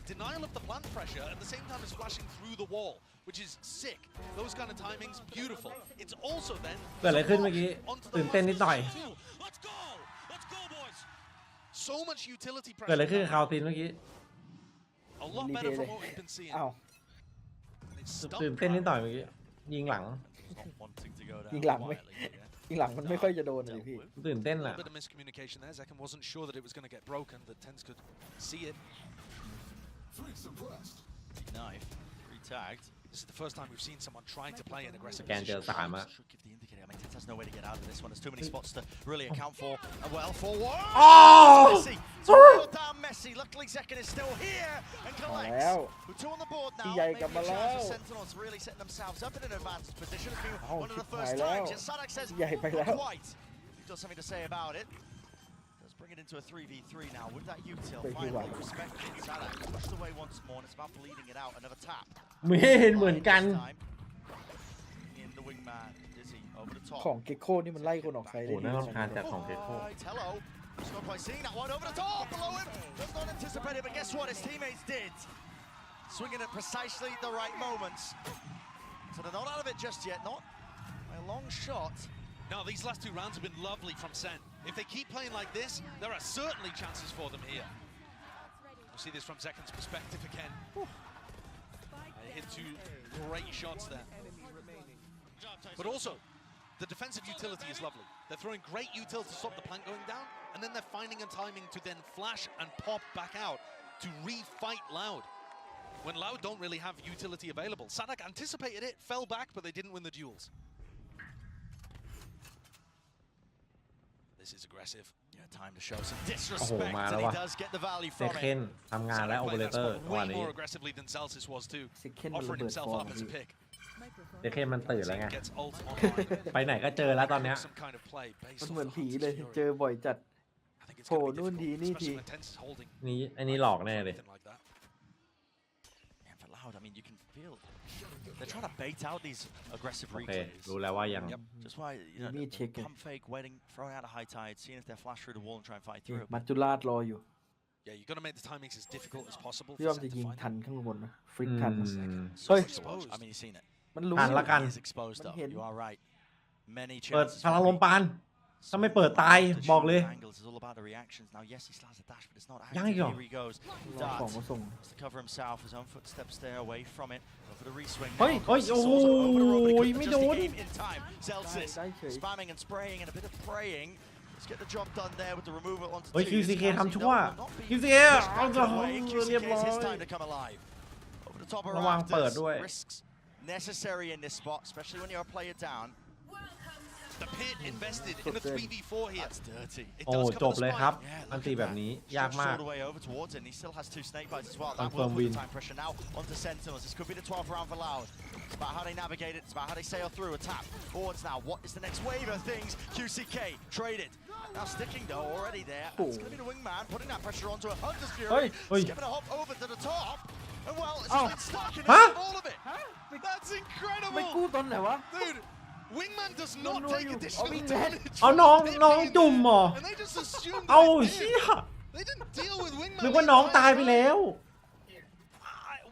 denial of the plant pressure at the same time as flashing through the wall, which is sick. Those kind of timings, beautiful. It's also then เกิดอะไรขึ้นเมื่อกี้ตื่นเต้นนิดหน่อย Let's go! Let's go, boys! So much utility เกิดอะไร pressure. ขึ้นกับคาวตินเมื่อกี้ A lot better from what we've been seeing. อ้าว It's stuck ตื่นเต้นนิดหน่อยเมื่อกี้ยิงหลัง Not wanting to go down ยิงหลังไหม quietly here. ยิงหลังมันไม่ค่อยจะโดนเลยพี่ ตื่นเต้น A อ่ะ little bit of miscommunication there. Zekken wasn't sure that it was going to get broken, that Tens could see it. Knife, re-tagged. This is the first time we've seen someone trying to play an aggressive แกนเจอ position. สามอ่ะ Should give the indicator. I mean, Tens has no way to get out of this one. There's too many spots to really account for. And well, forward. Messi. It's real damn messy. Luckily, Zekken is still here and มา collects. แล้ว With two on the board now. พี่ใหญ่กลับ Making มา a แล้ chance ว for Sentinels really setting themselves up in an advanced position. It's been เอ้า one of ชิ the บหาย first แล้ว times. Yes, Sadak says ใหญ่ไปแล้ว not quite. He's got something to say about it. Let's bring it into a 3v3 now with that util. Thank you, Finally Ryan. respected. Sadak pushed away once more, and it's about bleeding it out. Another tap. ไม่เห็นเหมือนกัน This time. In the wingman, Dizzy over the top. ของเก็กโก้นี่มันไล่คนออกไซด์ โอ้ ได้ โห ดี น่ารำคาญจัดของเกโก้ Right, hello. Just not quite seeing that one over the top, below him. Does not anticipate it, but guess what? His teammates did. Swinging at precisely the right moments. So they're not out of it just yet. Not by a long shot. No, these last two rounds have been lovely from Sen. If they keep playing like this, there are certainly chances for them here. We'll see this from Zekken's perspective again. They hit two great shots there. But also, the defensive utility is lovely. They're throwing great util to stop the plant going down, and then they're finding a timing to then flash and pop back out to re-fight Loud. When Loud don't really have utility available. Sadak anticipated it, fell back, but they didn't win the duels. This is aggressive. Yeah, time to show some disrespect, man, and he wow. does get the value เซ from เคน it. ทำงานและโอเปอเร Sadak เตอ played ร์ that วัน spot way นี้ more aggressively than Zelsis was too, เซเคนมันระ offering เบิด himself ฟอร์ม up as a พี่ pick. เซเคนมันตื่นแล้วไง Gets ult online. ไปไหนก็เจอแล้วตอนเนี้ย Some kind of play มัน based เหมือน off ผี Hunter's เลย Fury. เจอบ่อยจัด I think it's gonna be โผล่นู่น difficult, ทีนี่ที especially when Tense is holding นี่อันนี้หลอกแน่เลย something like that. Yeah, for Loud, I mean, you can feel they're trying to bait out these aggressive โอเค reclays. รู้แล้วว่ายัง Yep. Just why, you know, Me the check it. pump fake, waiting, throwing out a high tide, seeing if they flash through the wall and try and fight นี่ through. มัจจุราชรออยู่ Yeah, you've got to make the timings as difficult as possible พี่ for ว่ามัน Sen จะ to ยิง find ทัน them. ข้างบนนะฟลิกทัน So Hey. exposed. I mean, you've seen it. มันรู้ ทันละกัน He is exposed up. Mình You are right. Many เปิด chances. พลังลม for ปาน ถ้าไม่เปิดตาย the บอกเลย shooting angles is all about the reactions. Now, yes, he slams a dash, but it's not active. ยังอีกเหรอ Here he goes. รอของ Dart มาส่ง has to cover himself. His own footsteps stay away from it. Go for the reswing. เฮ้ย now. เฮ้ย Crosses โอ้โห over the rope, but he couldn't ไม่ adjust โด the น game in time. ได้ Zelsis ได้เฉย spamming and spraying and a bit of praying. Let's get the job done there with the removal onto เฮ้ย two. QCK This ทำ Aussie ชั่ว will not be QCK เอา pushed จะ back away. เรียบ QCK ร้อ is his ย time to come alive. Over the top of ระวังเปิด rafters. ด้วย Risks necessary in this spot, especially when you're a player down. The pit invested in a 3v4 here. That's dirty. It โอ้ does จ cover บ the เลยครับ spine. Yeah, อัน look ตี at แบบ that. นี้ยาก Shot มาก all the way over towards it, and he still has two snake bites as well. That Confirm will put win. the time pressure now onto Sentinels. This could be the 12th round for Loud. It's about how they navigate it. It's about how they sail through. A tap forwards now. What is the next wave of things? QCK traded. Now sticking though already there. It's going to be the wingman putting that pressure onto a Hunter's Fury. Hey, hey. Skipping a hop over to the top. And well, it's Oh. been stuck in Huh? all of it. That's ไม่กู้ incredible. ตอนไหนวะ Dude, Wingman does not no, take you- additional Wingman. damage. เอา from น้อง Pit น้อง being จุ่ม there, เหรอ And they just assumed เอา that เชี่ they ย did. They didn't deal with Wingman. นึกว่าน้องตายไปแล้ว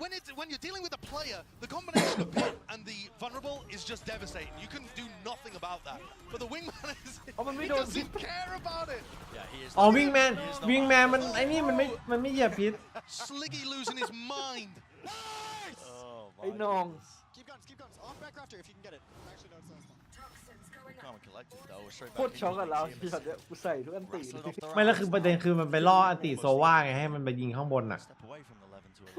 when you're dealing with a player, the combination of pit and the vulnerable is just devastating. You can do nothing about that. But the wingman is he doesn't care about it. Yeah, he is. อ๋อวิงแมนมันไอ้นี่มันไม่เหยียบพิษ Sliggy losing his mind. Oh ไอ้ my น้อง Keep guns. Off back rafter if you can get it. Actually, no, it's not. Calm and collected though. Straight โค back ตรช็อกกับเรา into ที่ the ช็อต team. เนี้ยกูใส่ทุกอันตี Wrestling off the ไม่แล้ว round. คือประเด็นคือมันไปล่ออติโซว่าไงให้มันไปยิงข้างบนน่ะ Step away from the 11 to 11.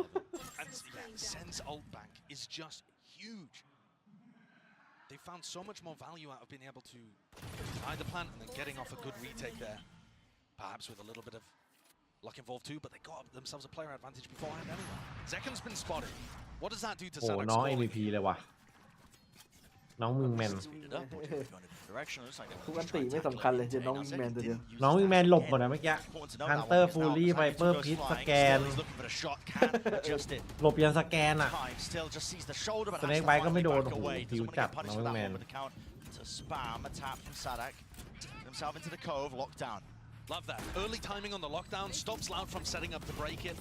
And yeah, Sen's ult bank is just huge. They found so much more value out of being able to buy the plant and then getting off a good retake there. Perhaps with a little bit of luck involved too, but they got themselves a player advantage beforehand anyway. Zekken's been spotted. What does that do to โอ้ Sadak's น้อง scoring? MVP เลยว่ะน้องวิงแมน Speed it up, or do you go in a different direction? Looks like they ทุก want อั to นตี try and ไม่ tackle สำคัญเลย it เจอน้อง Now, วิงแมน Zekken ตัวเดียว didn't use น้องวิงแมน that หลบ again. หมดนะเมื่อกี้ Important to know ฮัน that เตอ one ร์ because ฟู now ลี่ the ไว timing เปอร์ goes พิษ flying. สแกน Still is looking for a shot, can't adjust it. หลบยันสแกนอ่ะ Time still just sees the shoulder, but Snake has to Bite ก็ไม่ finally โดน back โอ้โห away. ผิว Doesn't want to จัด get punished น้อง for วิง that แมน over the count. To spam a tap from Sadak. Get himself into the cove, locked down. Love that. Early timing on the lockdown stops Loud from setting up to break it.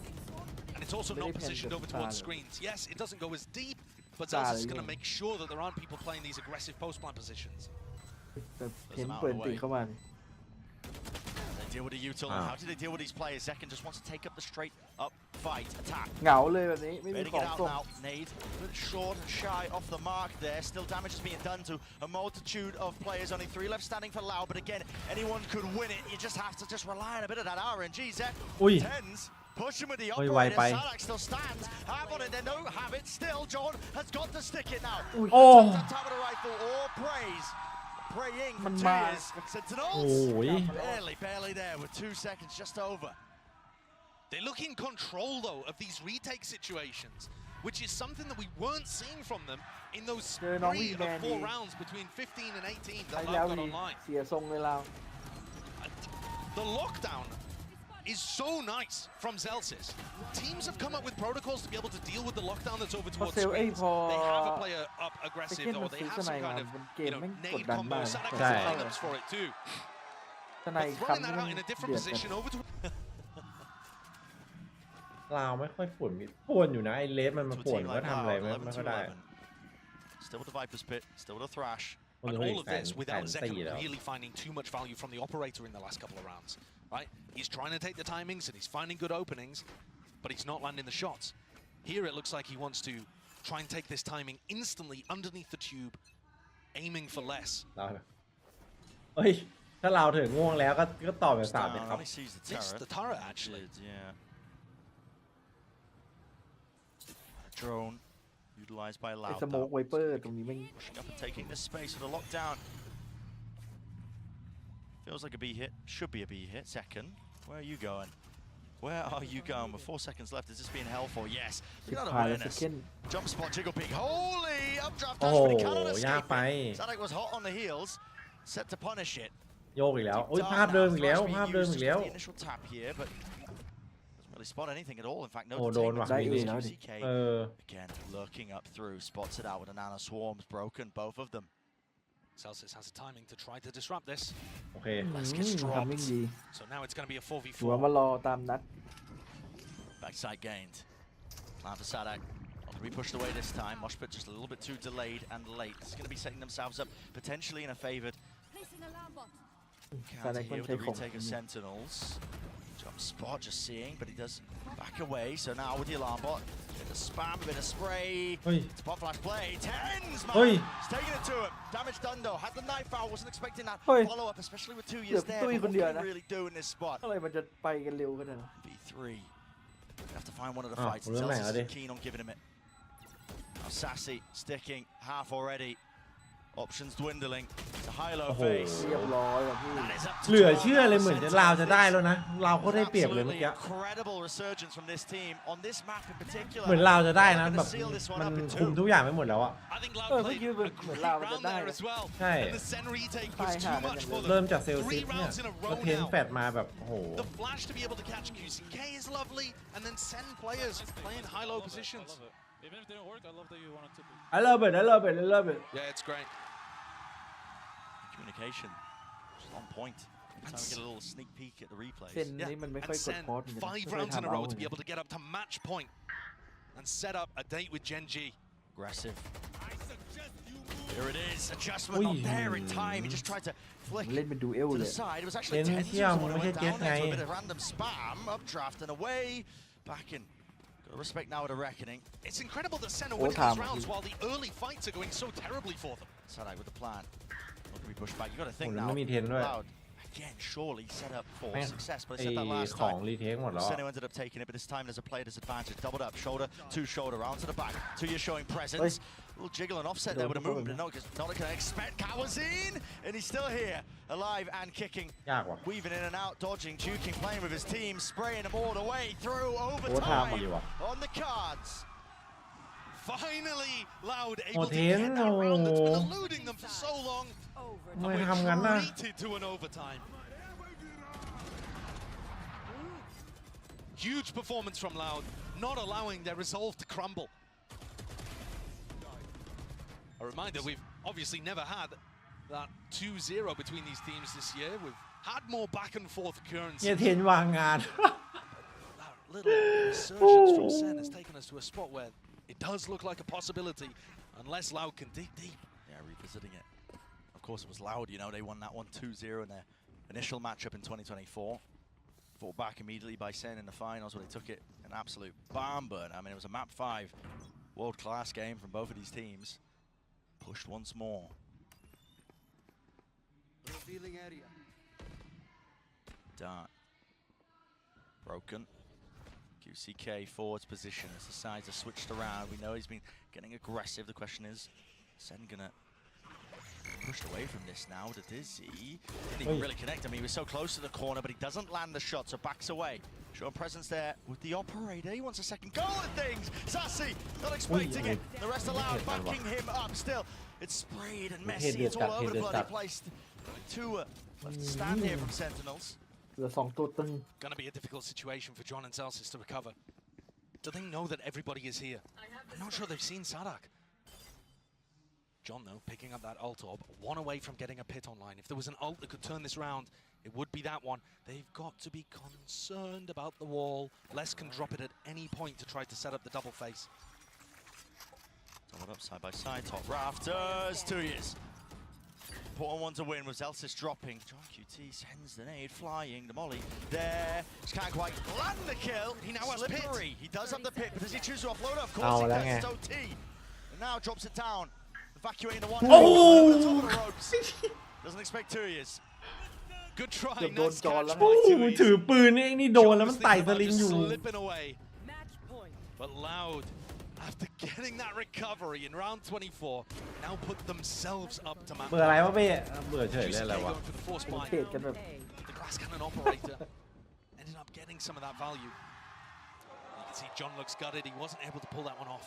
And it's also not positioned over towards screens. Yes, it doesn't go as deep, but Zelsa's is going to make sure that there aren't people playing these aggressive post-plant positions. แบบเห็นเปิดตีเข้ามานี่ They deal with the util. How do they deal with these players? Zekken just wants to take up the straight up fight, attack. เหงาเลยแบบนี้ไม่มี Baiting ของ it out ส่ง now. Nade, a bit short and shy off the mark there. Still damage is being done to a multitude of players. Only 3 left standing for Lau, but again, anyone could win it. You just have to just rely on a bit of that RNG. Zek, อุ้ย tens, pushing with the เฮ้ยไว operator. ไป Sadak still stands. Have on it, they don't have it. Still, John has got to stick it now. โอ้ Top of the rifle or praise. Praying for มัน 2 มา years. Sentinels. โอ้ย Barely there with 2 seconds just over. They look in control, though, of these retake situations, which is something that we weren't seeing from them in those เจอน้อง 3 วิงแม of นดี 4 rounds between 15 and 18 ไป that แล้ว Loud got ดี online. เสียทรงเลยเรา The lockdown is so nice from Zelsis. Teams have come up with protocols to be able to deal with the lockdown that's over เพราะ towards เซลเอ้ย screens. พอ They have a player up เซ aggressive, เคนมั or น they ซื้อ have สไน some มา kind of, บนเกม you know, แม่งกด nade ดันมาก combo. Sadak ใช่ has lineups for it too. สไน But คำ throwing ที่ that มัน out in a เดื different อดกัน position over to ลาวไม่ค่อยป่วนป่วนอยู่นะไอเลสมันมา To a ป่วน team ก็ like ทำอะไร Loud, ไม่ 11 ค่ to อยได้ 11. Still with the Viper's Pit, still with a Thrash. คน And อื่น all อี of กแสน this แส without น Zekken 4แล้ว really finding too much value from the operator in the last couple of rounds, right? He's trying to take the timings and he's finding good openings, but he's not landing the shots. Here it looks like he wants to try and take this timing instantly underneath the tube, aiming for less. เราเฮ้ยถ้าเราถึงง่วงแล้วก็ต่อแบบ3เลย Down, ครับ only sees the Missed turret. the turret, actually. Did, yeah. A drone utilized by ไอ้ Loud. สโมกไวเปอร์ตรงนี้แม่ง Pushing up and taking this space with a lockdown. Feels like a B hit. Should be a B hit. Second. Where are you going? Where are you going? With 4 seconds left, is this being held for? Yes. ชิบ Look at that หายแล้วเซ awareness. เคน Jump spot, jiggle peek. Holy! Updraft โอ้ dash, โห but he cannot ยาก escape ไป it. Sadak was hot on the heels. Set to punish it. โยกอีกแล้วโอ้ย Dark ภาพเดิม now. อีกแล้ว Thrash being ภาพเดิม used อีก just แล้ว for the initial tap here, but doesn't really spot anything at all. In fact, no โอ้โดนว่ะ detainment. ได้อีกแล้วดิ QCK เออ again lurking up through, spots it out with a nano swarms broken, both of them. Celsius has a timing to try to disrupt this. โอเค Let's get ทำมิ่ง dropped. ดี So now it's going to be a หัว 4v4. มารอตามนัด Backside gained. Plan for Sadak. On the repush away this time. Moshpit just a little bit too delayed and late. It's going to be setting themselves up potentially in a favored Placing alarm bot. counter Sadak here with the won't take retake of off. Sentinels. Jump spot just seeing, but he does back away. So now with the alarm bot, bit of spam, a bit of spray. เฮ้ย Spot flash play. Tens, man. Oi. He's taking it to him. Damage done though. Had the knife out. Wasn't expecting that Oi. follow up, especially with 2 years Look, there. Tui But whatคนเดียว can he นะ really do in this spot? อะไรมันจะไปกันเร็วขนาดนั้น V3. Have to find one of the Ah, fights. well, Celsius mate, is keen on giving him it. Now Sassy sticking half already. Options dwindling. It's a high-low Oh. face. เรียบร้อยแบบพี่ That is up to เหลือ 12 เชื่อเลยเหมือนจะลาวจะได้แล้วนะลาวเขาได้ It's เปรียบเลยเมื่อ absolutely กี้ incredible resurgence from this team on this map in particular. เหมือนลาวจะได้นะ They're แบ gonna บ seal this one มัน up in คุม two. ทุกอย่างไปหมดแล้วอะ I think Loud เมื่อ played กี้ a เหมือน great ลาวมันจะ round ได้ there นะ as well. ใช่ And the Sen retake Hai was too hả, much đây for เริ่ม them. จากเซลซิ Three สเนี่ย rounds in a แล้ว row เทน now. แฟดมาแบบโอ้โห The flash to be able to catch QCK is lovely, and then Sen players playing high-low positions. Even if it didn't work, I love that you wanted to be. I love it I love it I love it Yeah, it's great. Communication just on point. Every time we get a little sneak peek at the replays. เซนนี่มันไม่ค่อย And กด Sen, พอสเหมือนกัน 5 ไม่ค่อย rounds in a ทำเอา row เหมื to อน be กัน able to get up to match point. and set up a date with Gen G. Aggressive. Here it is. Adjustment not there in time. He just tried to flick เล่นเป็นดูเอล to เล the ย side. It was actually Then Tens who yeah, was the one who we went get down there to a guy. bit of random spam. Updraft and away. Back in. Got to respect now at a reckoning. It's incredible that Sen are Oh, winning time. these rounds while the early fights are going so terribly for them. Sadak with the plan. Not going to be pushed back. You got to think โอ้ now. แล้วมีเทนด้วย Loud. Again, surely set up for แม่ง success. But I ไอ้ said that last ของ time. รีเทคหมดแล้วอะ Sentinel ended up taking it, but this time there's a player disadvantage. Doubled up, shoulder to shoulder, round to the back. 2 showing presence. A little jiggle and offset there with a movement. Not going to expect Kawazin, and he's still here, alive and kicking. ยากว่ะ Weaving in and out, dodging, juking, playing with his team, spraying them all the way through Overtime overtime ดีว่ะ on the cards. Finally, Loud Oh, able to get Ten, that round that's been oh. eluding them for so long. ทำไม We're ทำงั้นน่ะ treated to an overtime. Huge performance from Loud, not allowing their resolve to crumble. A reminder, we've obviously never had that 2-0 between these teams this year. We've had more back and forth เฮีย occurrences. เทนวางงาน That little resurgence from Sen has taken us to a spot where it does look like a possibility, unless Loud can dig deep. Yeah, revisiting it. Of course, it was Loud, you know, they won that one 2-0 in their initial matchup in 2024. Fought back immediately by Sen in the finals where they took it an absolute barn burn. I mean, it was a map 5 world-class game from both of these teams. Pushed once more. Dart. Broken. QCK forwards position as the sides are switched around. We know he's been getting aggressive. The question is, Sen gonna pushed away from this now to Dizzy. Didn't even really connect him. He was so close to the corner, but he doesn't land the shot, so backs away. Showing presence there with the operator. He wants a second goal at things. Sassy, not expecting it. The rest allowed, backing him up. Still, it's sprayed and messy. It's all over the bloody place. Two left to stand here from Sentinels. เหลือ2ตัวตึง Gonna be a difficult situation for John and Celsius to recover. Do they know that everybody is here? I'm not sure they've seen Sadak. John, though, picking up that ult orb, one away from getting a pit online. If there was an ult that could turn this round, it would be that one. They've got to be concerned about the wall. Les can drop it at any point to try to set up the double face. Doubled up side by side, top rafters, 2 years. Important one to win was Elsis dropping. John QT sends the nade, flying, the molly there. Just can't quite land the kill. He now has Slippery. He does have the pit, but does he choose to offload it? Of course he does. It's OT. And now drops it down. Evacuating the one. Oh! Over the top of the ropes. Doesn't expect 2 years. Good try. เกือบโดน Nice จอนแล้ว catch โอ้ by โห Tuiz. ถือปืนไอ้นี่โดนแล้วมันไต่สลิงอยู่ Slipping away. Match point. But Loud, after getting that recovery in round 24, now put themselves up to map. เบื่ออะไรวะเป้เบื่อเฉยเลยอะไร QCK วะ going for the force เท bind. รดกันแบบ The glass cannon operator ended up getting some of that value. You can see John looks gutted. He wasn't able to pull that one off.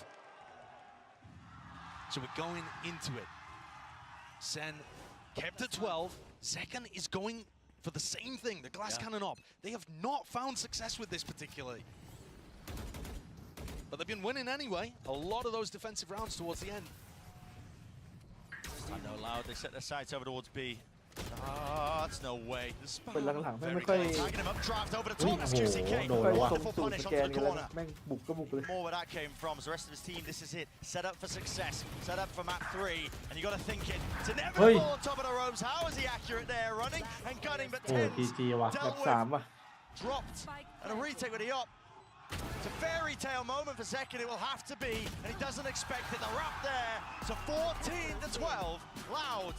So we're going into it. Sen kept at 12. Zekken is going for the same thing, the glass cannon op. They have not found success with this particularly. But they've been winning anyway. A lot of those defensive rounds towards the end. This time no Loud. They set their sights over towards B. Ah, that's no way. The spam. เป็นหลังๆไม่ Very ค่อย close. Tagging him up, draft over the อุ้ย top. โอ้ That's โห QCK. โดน ค่อย แล้ววะ ตรง Wonderful สูตร punish ส onto แกน the กันแล้ว corner. แม่งบุกก็บุกเลย More where that came from. So the rest of his team, this is it. Set up for success. Set up for map 3. And you got to think it. It's inevitable on top of the ropes. How is he accurate there? Running and gunning, but โอ้ Tens จีจีว่ะ แบบ dealt 3 with, ว่ะ dropped, and a retake with the op. It's a fairy tale moment for Zekken. It will have to be, and he doesn't expect it. The wrap there. So 14-12. Loud